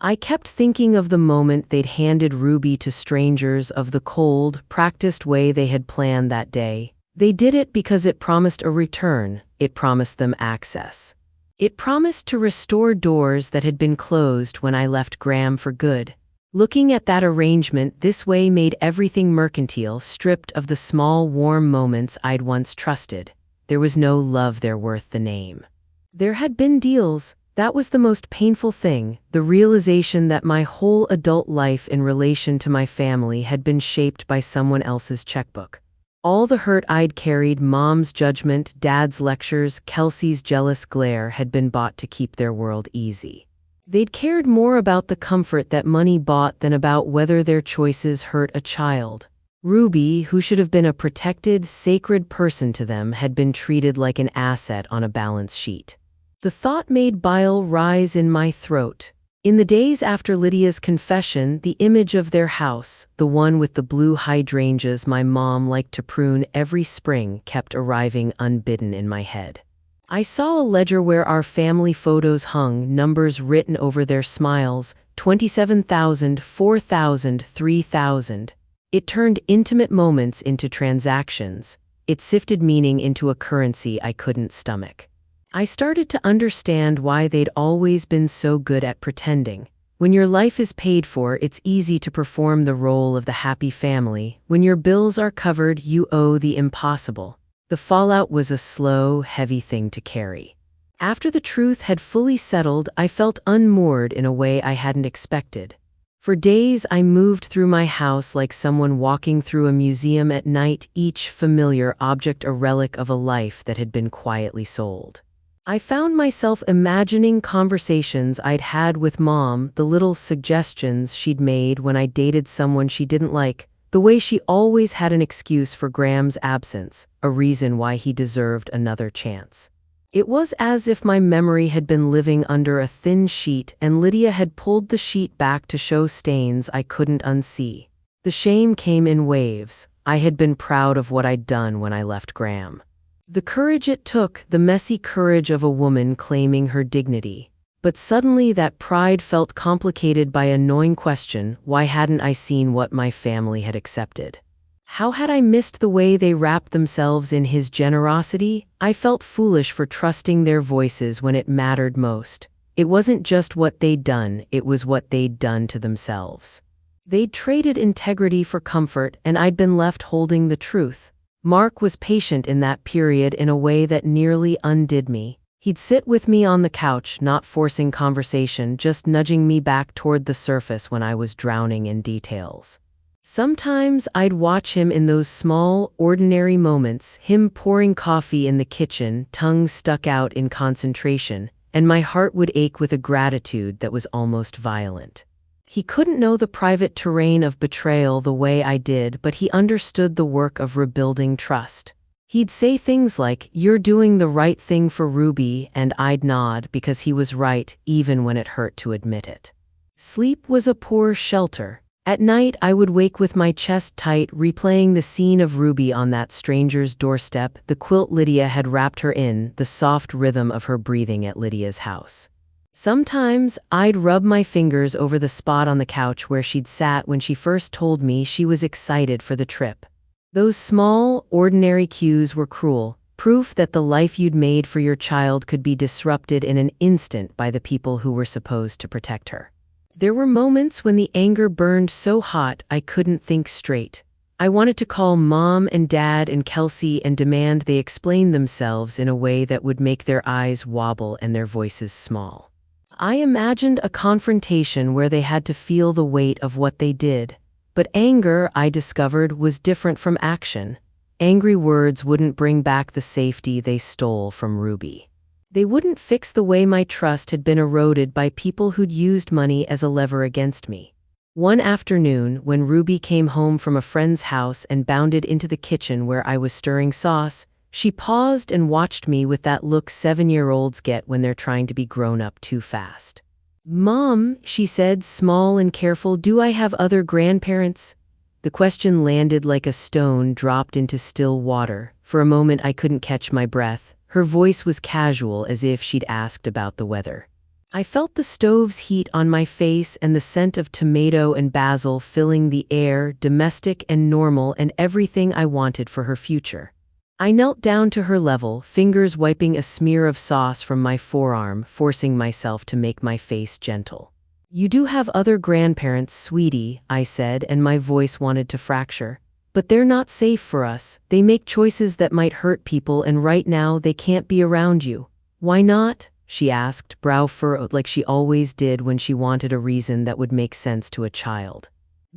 [SPEAKER 1] I kept thinking of the moment they'd handed Ruby to strangers, of the cold, practiced way they had planned that day. They did it because it promised a return. It promised them access. It promised to restore doors that had been closed when I left Graham for good. Looking at that arrangement this way made everything mercantile, stripped of the small, warm moments I'd once trusted. There was no love there worth the name. There had been deals. That was the most painful thing, the realization that my whole adult life in relation to my family had been shaped by someone else's checkbook. All the hurt I'd carried, Mom's judgment, Dad's lectures, Kelsey's jealous glare, had been bought to keep their world easy. They'd cared more about the comfort that money bought than about whether their choices hurt a child. Ruby, who should have been a protected, sacred person to them, had been treated like an asset on a balance sheet. The thought made bile rise in my throat. In the days after Lydia's confession, the image of their house, the one with the blue hydrangeas my mom liked to prune every spring, kept arriving unbidden in my head. I saw a ledger where our family photos hung, numbers written over their smiles, 27,000, 4,000, 3,000. It turned intimate moments into transactions. It sifted meaning into a currency I couldn't stomach. I started to understand why they'd always been so good at pretending. When your life is paid for, it's easy to perform the role of the happy family. When your bills are covered, you owe the impossible. The fallout was a slow, heavy thing to carry. After the truth had fully settled, I felt unmoored in a way I hadn't expected. For days, I moved through my house like someone walking through a museum at night, each familiar object a relic of a life that had been quietly sold. I found myself imagining conversations I'd had with Mom, the little suggestions she'd made when I dated someone she didn't like, the way she always had an excuse for Graham's absence, a reason why he deserved another chance. It was as if my memory had been living under a thin sheet and Lydia had pulled the sheet back to show stains I couldn't unsee. The shame came in waves. I had been proud of what I'd done when I left Graham. The courage it took, the messy courage of a woman claiming her dignity. But suddenly that pride felt complicated by a gnawing question: why hadn't I seen what my family had accepted? How had I missed the way they wrapped themselves in his generosity? I felt foolish for trusting their voices when it mattered most. It wasn't just what they'd done, it was what they'd done to themselves. They'd traded integrity for comfort, and I'd been left holding the truth. Mark was patient in that period in a way that nearly undid me. He'd sit with me on the couch, not forcing conversation, just nudging me back toward the surface when I was drowning in details. Sometimes I'd watch him in those small, ordinary moments, him pouring coffee in the kitchen, tongue stuck out in concentration, and my heart would ache with a gratitude that was almost violent. He couldn't know the private terrain of betrayal the way I did, but he understood the work of rebuilding trust. He'd say things like, "You're doing the right thing for Ruby," and I'd nod because he was right, even when it hurt to admit it. Sleep was a poor shelter. At night, I would wake with my chest tight, replaying the scene of Ruby on that stranger's doorstep, the quilt Lydia had wrapped her in, the soft rhythm of her breathing at Lydia's house. Sometimes, I'd rub my fingers over the spot on the couch where she'd sat when she first told me she was excited for the trip. Those small, ordinary cues were cruel, proof that the life you'd made for your child could be disrupted in an instant by the people who were supposed to protect her. There were moments when the anger burned so hot I couldn't think straight. I wanted to call Mom and Dad and Kelsey and demand they explain themselves in a way that would make their eyes wobble and their voices small. I imagined a confrontation where they had to feel the weight of what they did. But anger, I discovered, was different from action. Angry words wouldn't bring back the safety they stole from Ruby. They wouldn't fix the way my trust had been eroded by people who'd used money as a lever against me. One afternoon, when Ruby came home from a friend's house and bounded into the kitchen where I was stirring sauce, she paused and watched me with that look 7-year-olds get when they're trying to be grown up too fast. "Mom," she said, small and careful, "do I have other grandparents?" The question landed like a stone dropped into still water. For a moment I couldn't catch my breath. Her voice was casual, as if she'd asked about the weather. I felt the stove's heat on my face and the scent of tomato and basil filling the air, domestic and normal and everything I wanted for her future. I knelt down to her level, fingers wiping a smear of sauce from my forearm, forcing myself to make my face gentle. "You do have other grandparents, sweetie," I said, and my voice wanted to fracture. "But they're not safe for us. They make choices that might hurt people, and right now they can't be around you." "Why not?" she asked, brow furrowed like she always did when she wanted a reason that would make sense to a child.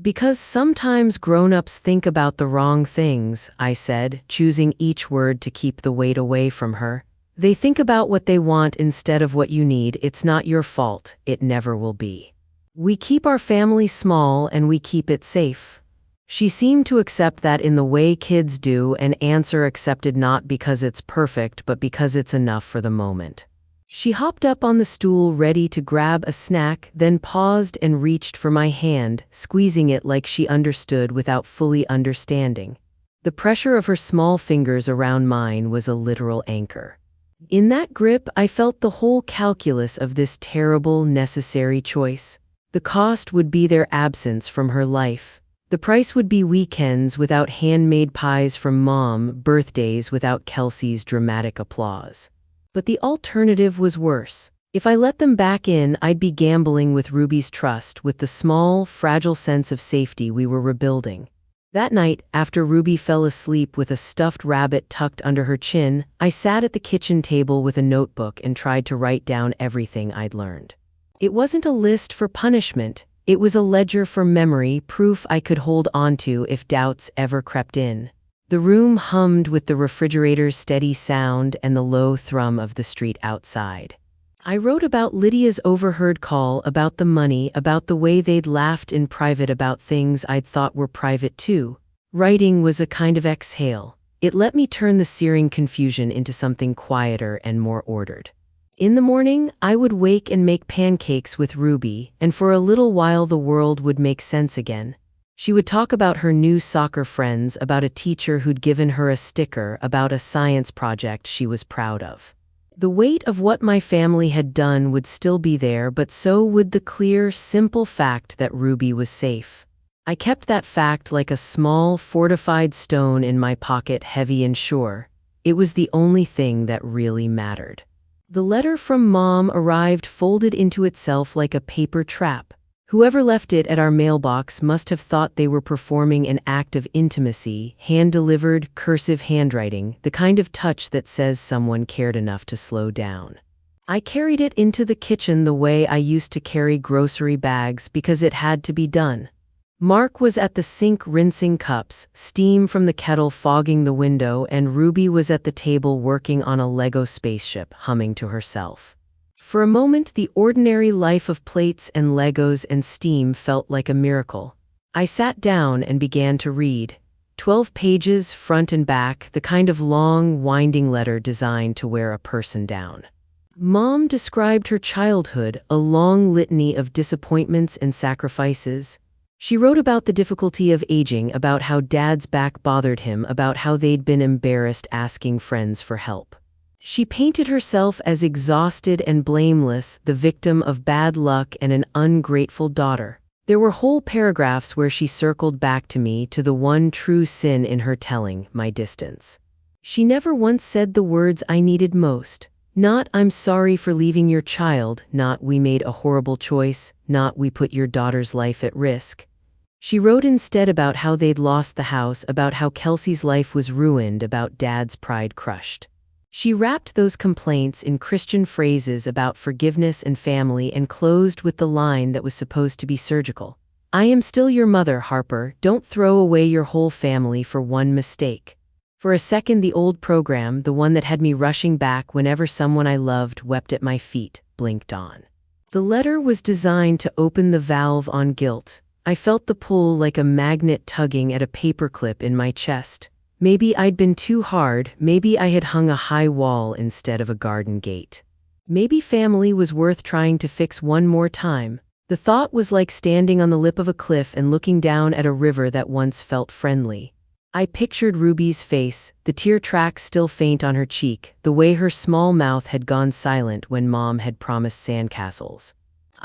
[SPEAKER 1] "Because sometimes grown-ups think about the wrong things," I said, choosing each word to keep the weight away from her. "They think about what they want instead of what you need. It's not your fault. It never will be. We keep our family small and we keep it safe." She seemed to accept that in the way kids do, and answer accepted not because it's perfect but because it's enough for the moment. She hopped up on the stool ready to grab a snack, then paused and reached for my hand, squeezing it like she understood without fully understanding. The pressure of her small fingers around mine was a literal anchor. In that grip, I felt the whole calculus of this terrible, necessary choice. The cost would be their absence from her life. The price would be weekends without handmade pies from Mom, birthdays without Kelsey's dramatic applause. But the alternative was worse. If I let them back in, I'd be gambling with Ruby's trust, with the small, fragile sense of safety we were rebuilding. That night, after Ruby fell asleep with a stuffed rabbit tucked under her chin, I sat at the kitchen table with a notebook and tried to write down everything I'd learned. It wasn't a list for punishment. It was a ledger for memory, proof I could hold onto if doubts ever crept in. The room hummed with the refrigerator's steady sound and the low thrum of the street outside. I wrote about Lydia's overheard call, about the money, about the way they'd laughed in private about things I'd thought were private too. Writing was a kind of exhale. It let me turn the searing confusion into something quieter and more ordered. In the morning, I would wake and make pancakes with Ruby, and for a little while the world would make sense again. She would talk about her new soccer friends, about a teacher who'd given her a sticker, about a science project she was proud of. The weight of what my family had done would still be there, but so would the clear, simple fact that Ruby was safe. I kept that fact like a small, fortified stone in my pocket, heavy and sure. It was the only thing that really mattered. The letter from Mom arrived folded into itself like a paper trap. Whoever left it at our mailbox must have thought they were performing an act of intimacy, hand-delivered, cursive handwriting, the kind of touch that says someone cared enough to slow down. I carried it into the kitchen the way I used to carry grocery bags because it had to be done. Mark was at the sink rinsing cups, steam from the kettle fogging the window, and Ruby was at the table working on a Lego spaceship, humming to herself. For a moment, the ordinary life of plates and Legos and steam felt like a miracle. I sat down and began to read. 12 pages, front and back, the kind of long, winding letter designed to wear a person down. Mom described her childhood, a long litany of disappointments and sacrifices. She wrote about the difficulty of aging, about how Dad's back bothered him, about how they'd been embarrassed asking friends for help. She painted herself as exhausted and blameless, the victim of bad luck and an ungrateful daughter. There were whole paragraphs where she circled back to me, to the one true sin in her telling, my distance. She never once said the words I needed most. Not "I'm sorry for leaving your child," not "we made a horrible choice," not "we put your daughter's life at risk." She wrote instead about how they'd lost the house, about how Kelsey's life was ruined, about Dad's pride crushed. She wrapped those complaints in Christian phrases about forgiveness and family and closed with the line that was supposed to be surgical. I am still your mother, Harper. Don't throw away your whole family for one mistake. For a second, the old program, the one that had me rushing back whenever someone I loved wept at my feet, blinked on. The letter was designed to open the valve on guilt. I felt the pull like a magnet tugging at a paperclip in my chest. Maybe I'd been too hard, maybe I had hung a high wall instead of a garden gate. Maybe family was worth trying to fix one more time. The thought was like standing on the lip of a cliff and looking down at a river that once felt friendly. I pictured Ruby's face, the tear tracks still faint on her cheek, the way her small mouth had gone silent when Mom had promised sandcastles.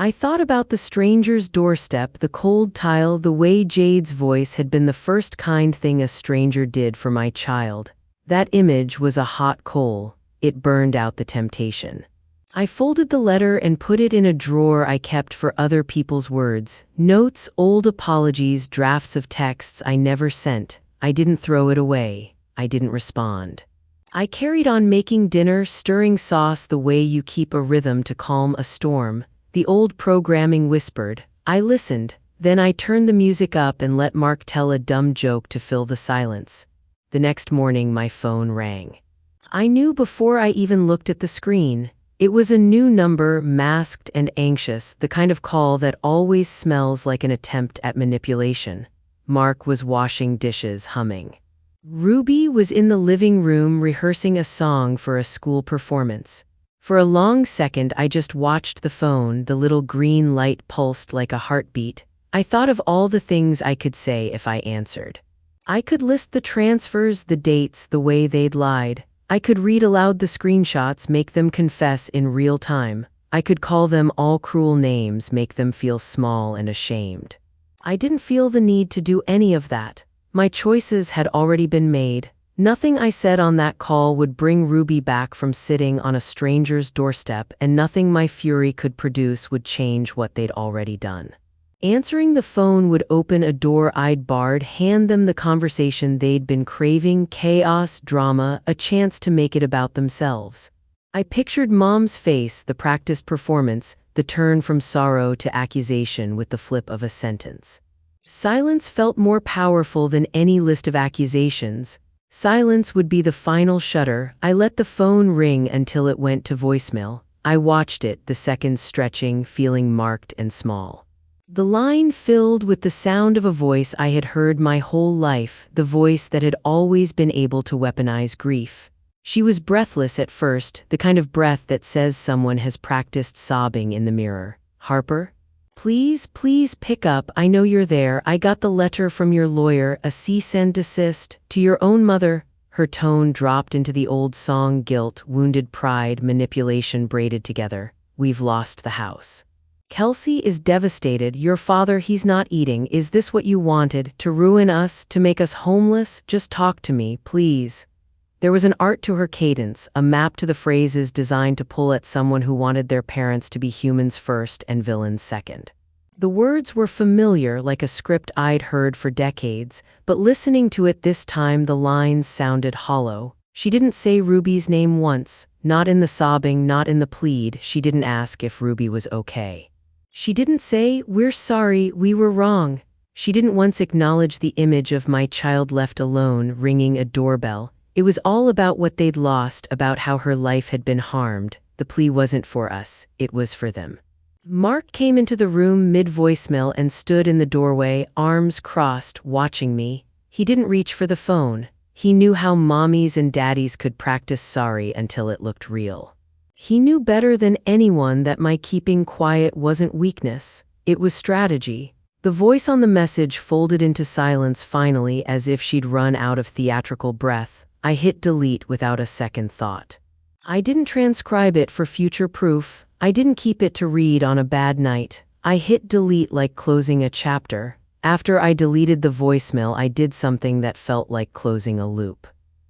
[SPEAKER 1] I thought about the stranger's doorstep, the cold tile, the way Jade's voice had been the first kind thing a stranger did for my child. That image was a hot coal. It burned out the temptation. I folded the letter and put it in a drawer I kept for other people's words. Notes, old apologies, drafts of texts I never sent. I didn't throw it away. I didn't respond. I carried on making dinner, stirring sauce the way you keep a rhythm to calm a storm. The old programming whispered. I listened. Then I turned the music up and let Mark tell a dumb joke to fill the silence. The next morning, my phone rang. I knew before I even looked at the screen. It was a new number, masked and anxious, the kind of call that always smells like an attempt at manipulation. Mark was washing dishes, humming. Ruby was in the living room rehearsing a song for a school performance. For a long second, I just watched the phone, the little green light pulsed like a heartbeat. I thought of all the things I could say if I answered. I could list the transfers, the dates, the way they'd lied. I could read aloud the screenshots, make them confess in real time. I could call them all cruel names, make them feel small and ashamed. I didn't feel the need to do any of that. My choices had already been made. Nothing I said on that call would bring Ruby back from sitting on a stranger's doorstep, and nothing my fury could produce would change what they'd already done. Answering the phone would open a door I'd barred, hand them the conversation they'd been craving, chaos, drama, a chance to make it about themselves. I pictured Mom's face, the practiced performance, the turn from sorrow to accusation with the flip of a sentence. Silence felt more powerful than any list of accusations. Silence would be the final shudder. I let the phone ring until it went to voicemail. I watched it, the seconds stretching, feeling marked and small. The line filled with the sound of a voice I had heard my whole life, the voice that had always been able to weaponize grief. She was breathless at first, the kind of breath that says someone has practiced sobbing in the mirror. Harper? Please pick up. I know you're there. I got the letter from your lawyer, a cease and desist. To your own mother. Her tone dropped into the old song, guilt, wounded pride, manipulation braided together. We've lost the house. Kelsey is devastated. Your father, he's not eating. Is this what you wanted? To ruin us? To make us homeless? Just talk to me, please. There was an art to her cadence, a map to the phrases designed to pull at someone who wanted their parents to be humans first and villains second. The words were familiar, like a script I'd heard for decades, but listening to it this time, the lines sounded hollow. She didn't say Ruby's name once, not in the sobbing, not in the plead. She didn't ask if Ruby was okay. She didn't say, "We're sorry, we were wrong." She didn't once acknowledge the image of my child left alone, ringing a doorbell. It was all about what they'd lost, about how her life had been harmed. The plea wasn't for us, it was for them. Mark came into the room mid-voicemail and stood in the doorway, arms crossed, watching me. He didn't reach for the phone. He knew how mommies and daddies could practice sorry until it looked real. He knew better than anyone that my keeping quiet wasn't weakness, it was strategy. The voice on the message folded into silence finally, as if she'd run out of theatrical breath. I hit delete without a second thought. I didn't transcribe it for future proof. I didn't keep it to read on a bad night. I hit delete like closing a chapter. After I deleted the voicemail, I did something that felt like closing a loop.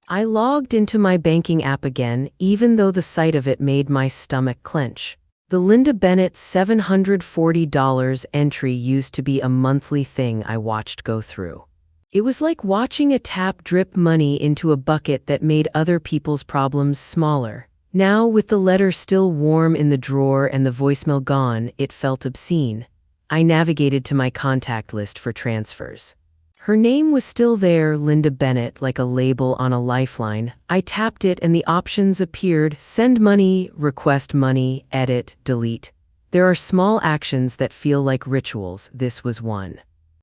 [SPEAKER 1] I logged into my banking app again, even though the sight of it made my stomach clench. The Linda Bennett $740 entry used to be a monthly thing I watched go through. It was like watching a tap drip money into a bucket that made other people's problems smaller. Now, with the letter still warm in the drawer and the voicemail gone, it felt obscene. I navigated to my contact list for transfers. Her name was still there, Linda Bennett, like a label on a lifeline. I tapped it and the options appeared: send money, request money, edit, delete. There are small actions that feel like rituals. This was one.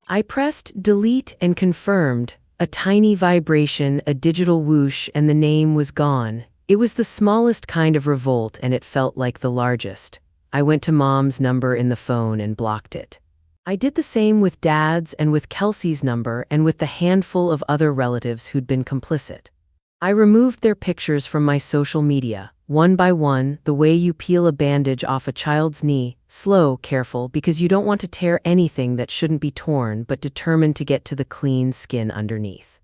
[SPEAKER 1] I pressed delete and confirmed. A tiny vibration, a digital whoosh, and the name was gone. It was the smallest kind of revolt, and it felt like the largest. I went to Mom's number in the phone and blocked it. I did the same with Dad's and with Kelsey's number and with the handful of other relatives who'd been complicit. I removed their pictures from my social media, one by one, the way you peel a bandage off a child's knee, slow, careful, because you don't want to tear anything that shouldn't be torn, but determined to get to the clean skin underneath.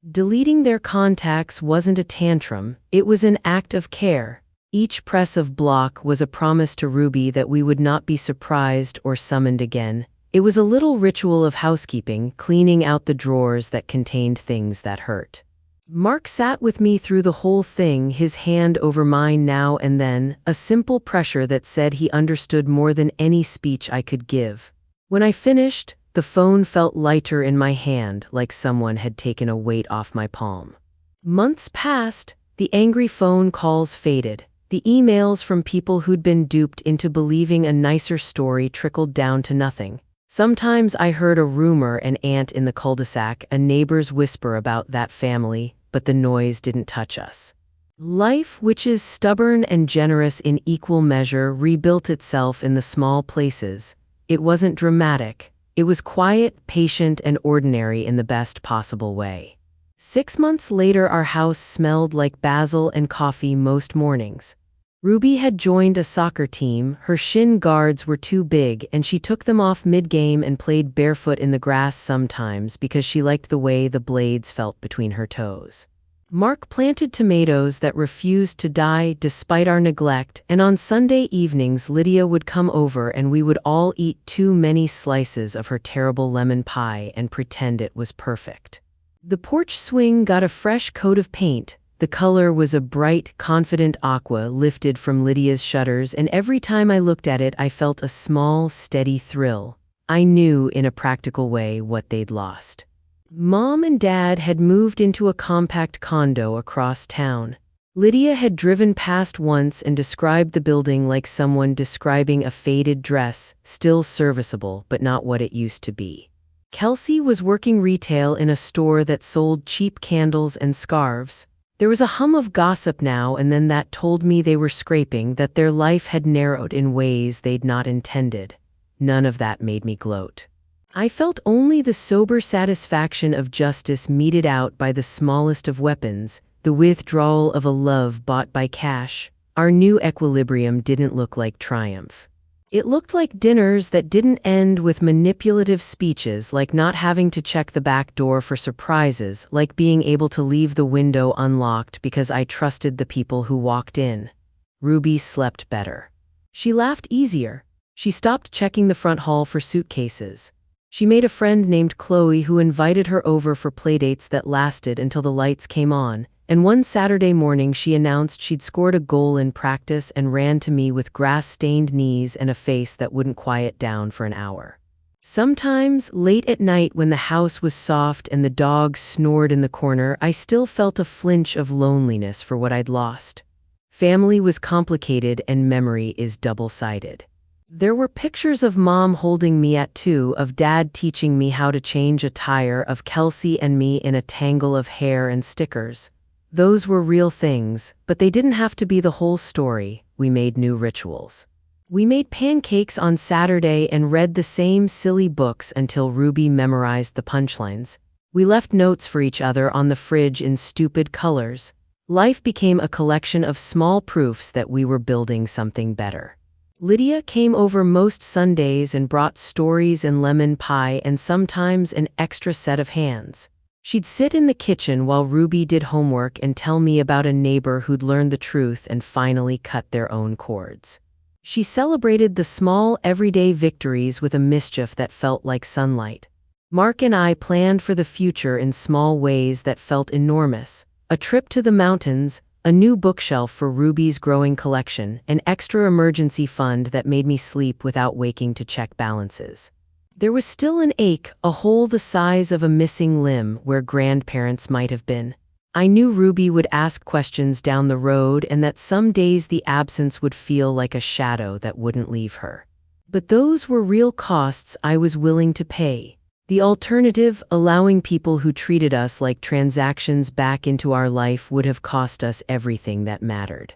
[SPEAKER 1] Deleting their contacts wasn't a tantrum, it was an act of care. Each press of block was a promise to Ruby that we would not be surprised or summoned again. It was a little ritual of housekeeping, cleaning out the drawers that contained things that hurt. Mark sat with me through the whole thing, his hand over mine now and then, a simple pressure that said he understood more than any speech I could give. When I finished, the phone felt lighter in my hand, like someone had taken a weight off my palm. Months passed, the angry phone calls faded. The emails from people who'd been duped into believing a nicer story trickled down to nothing. Sometimes I heard a rumor, an aunt in the cul-de-sac, a neighbor's whisper about that family, but the noise didn't touch us. Life, which is stubborn and generous in equal measure, rebuilt itself in the small places. It wasn't dramatic. It was quiet, patient, and ordinary in the best possible way. 6 months later, our house smelled like basil and coffee most mornings. Ruby had joined a soccer team. Her shin guards were too big, and she took them off mid-game and played barefoot in the grass sometimes because she liked the way the blades felt between her toes. Mark planted tomatoes that refused to die despite our neglect, and on Sunday evenings Lydia would come over and we would all eat too many slices of her terrible lemon pie and pretend it was perfect. The porch swing got a fresh coat of paint. The color was a bright, confident aqua lifted from Lydia's shutters, and every time I looked at it I felt a small, steady thrill. I knew in a practical way what they'd lost. Mom and Dad had moved into a compact condo across town. Lydia had driven past once and described the building like someone describing a faded dress, still serviceable but not what it used to be. Kelsey was working retail in a store that sold cheap candles and scarves. There was a hum of gossip now and then that told me they were scraping, that their life had narrowed in ways they'd not intended. None of that made me gloat. I felt only the sober satisfaction of justice meted out by the smallest of weapons, the withdrawal of a love bought by cash. Our new equilibrium didn't look like triumph. It looked like dinners that didn't end with manipulative speeches, like not having to check the back door for surprises, like being able to leave the window unlocked because I trusted the people who walked in. Ruby slept better. She laughed easier. She stopped checking the front hall for suitcases. She made a friend named Chloe who invited her over for playdates that lasted until the lights came on, and one Saturday morning she announced she'd scored a goal in practice and ran to me with grass-stained knees and a face that wouldn't quiet down for an hour. Sometimes, late at night when the house was soft and the dog snored in the corner, I still felt a flinch of loneliness for what I'd lost. Family was complicated and memory is double-sided. There were pictures of Mom holding me at 2, of Dad teaching me how to change a tire, of Kelsey and me in a tangle of hair and stickers. Those were real things, but they didn't have to be the whole story. We made new rituals. We made pancakes on Saturday and read the same silly books until Ruby memorized the punchlines. We left notes for each other on the fridge in stupid colors. Life became a collection of small proofs that we were building something better. Lydia came over most Sundays and brought stories and lemon pie and sometimes an extra set of hands. She'd sit in the kitchen while Ruby did homework and tell me about a neighbor who'd learned the truth and finally cut their own cords. She celebrated the small, everyday victories with a mischief that felt like sunlight. Mark and I planned for the future in small ways that felt enormous. A trip to the mountains, a new bookshelf for Ruby's growing collection, an extra emergency fund that made me sleep without waking to check balances. There was still an ache, a hole the size of a missing limb where grandparents might have been. I knew Ruby would ask questions down the road and that some days the absence would feel like a shadow that wouldn't leave her. But those were real costs I was willing to pay. The alternative, allowing people who treated us like transactions back into our life, would have cost us everything that mattered.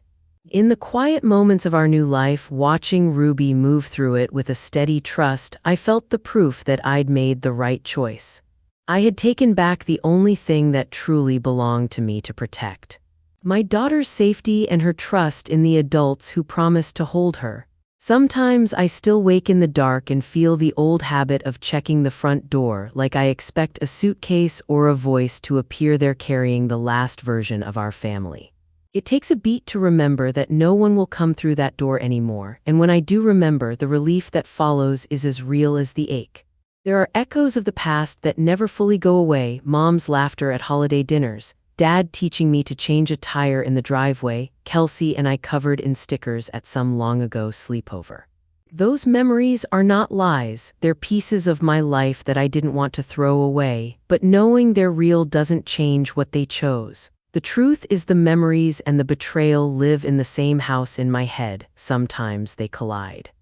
[SPEAKER 1] In the quiet moments of our new life, watching Ruby move through it with a steady trust, I felt the proof that I'd made the right choice. I had taken back the only thing that truly belonged to me to protect. My daughter's safety and her trust in the adults who promised to hold her. Sometimes I still wake in the dark and feel the old habit of checking the front door, like I expect a suitcase or a voice to appear there carrying the last version of our family. It takes a beat to remember that no one will come through that door anymore, and when I do remember, the relief that follows is as real as the ache. There are echoes of the past that never fully go away: Mom's laughter at holiday dinners, Dad teaching me to change a tire in the driveway, Kelsey and I covered in stickers at some long-ago sleepover. Those memories are not lies, they're pieces of my life that I didn't want to throw away, but knowing they're real doesn't change what they chose. The truth is, the memories and the betrayal live in the same house in my head. Sometimes they collide.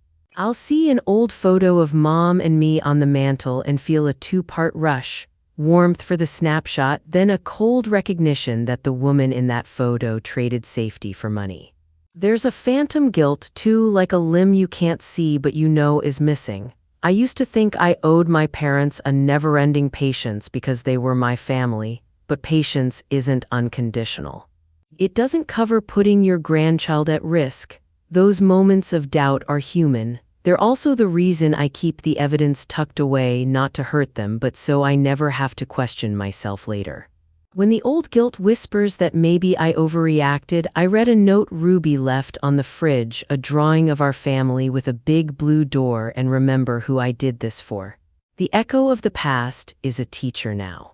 [SPEAKER 1] I'll see an old photo of Mom and me on the mantle and feel a two-part rush. Warmth for the snapshot, then a cold recognition that the woman in that photo traded safety for money. There's a phantom guilt, too, like a limb you can't see but you know is missing. I used to think I owed my parents a never-ending patience because they were my family, but patience isn't unconditional. It doesn't cover putting your grandchild at risk. Those moments of doubt are human. They're also the reason I keep the evidence tucked away, not to hurt them, but so I never have to question myself later. When the old guilt whispers that maybe I overreacted, I read a note Ruby left on the fridge, a drawing of our family with a big blue door, and remember who I did this for. The echo of the past is a teacher now.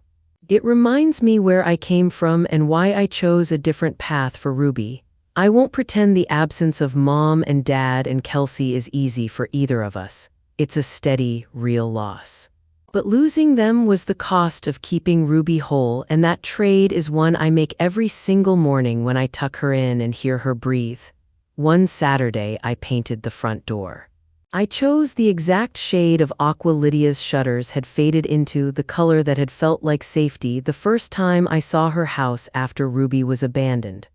[SPEAKER 1] It reminds me where I came from and why I chose a different path for Ruby. I won't pretend the absence of Mom and Dad and Kelsey is easy for either of us. It's a steady, real loss. But losing them was the cost of keeping Ruby whole, and that trade is one I make every single morning when I tuck her in and hear her breathe. One Saturday, I painted the front door. I chose the exact shade of aqua Lydia's shutters had faded into, the color that had felt like safety the first time I saw her house after Ruby was abandoned.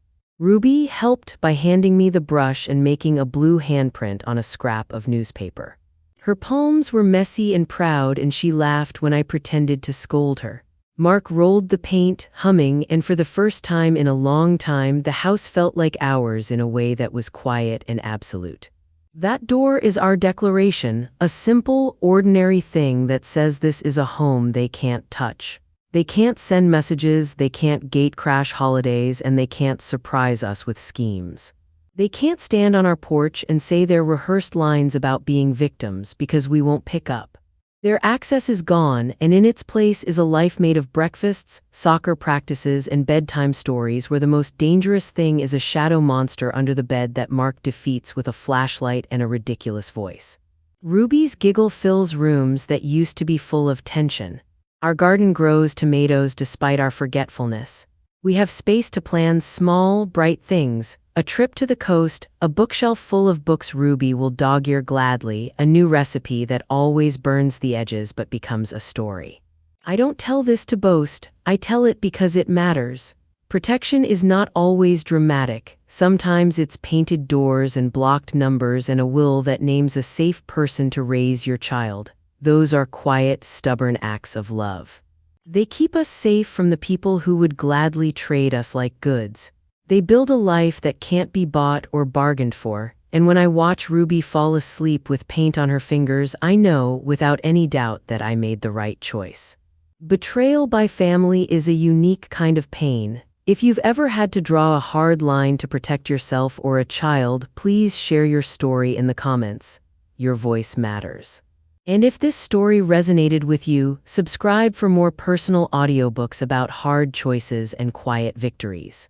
[SPEAKER 1] Ruby helped by handing me the brush and making a blue handprint on a scrap of newspaper. Her palms were messy and proud, and she laughed when I pretended to scold her. Mark rolled the paint, humming, and for the first time in a long time, the house felt like ours in a way that was quiet and absolute. That door is our declaration, a simple, ordinary thing that says this is a home they can't touch. They can't send messages, they can't gate crash holidays, and they can't surprise us with schemes. They can't stand on our porch and say their rehearsed lines about being victims because we won't pick up. Their access is gone, and in its place is a life made of breakfasts, soccer practices, and bedtime stories where the most dangerous thing is a shadow monster under the bed that Mark defeats with a flashlight and a ridiculous voice. Ruby's giggle fills rooms that used to be full of tension. Our garden grows tomatoes despite our forgetfulness. We have space to plan small, bright things. A trip to the coast, a bookshelf full of books Ruby will dog-ear gladly, a new recipe that always burns the edges but becomes a story. I don't tell this to boast, I tell it because it matters. Protection is not always dramatic. Sometimes it's painted doors and blocked numbers and a will that names a safe person to raise your child. Those are quiet, stubborn acts of love. They keep us safe from the people who would gladly trade us like goods. They build a life that can't be bought or bargained for, and when I watch Ruby fall asleep with paint on her fingers, I know, without any doubt, that I made the right choice. Betrayal by family is a unique kind of pain. If you've ever had to draw a hard line to protect yourself or a child, please share your story in the comments. Your voice matters. And if this story resonated with you, subscribe for more personal audiobooks about hard choices and quiet victories.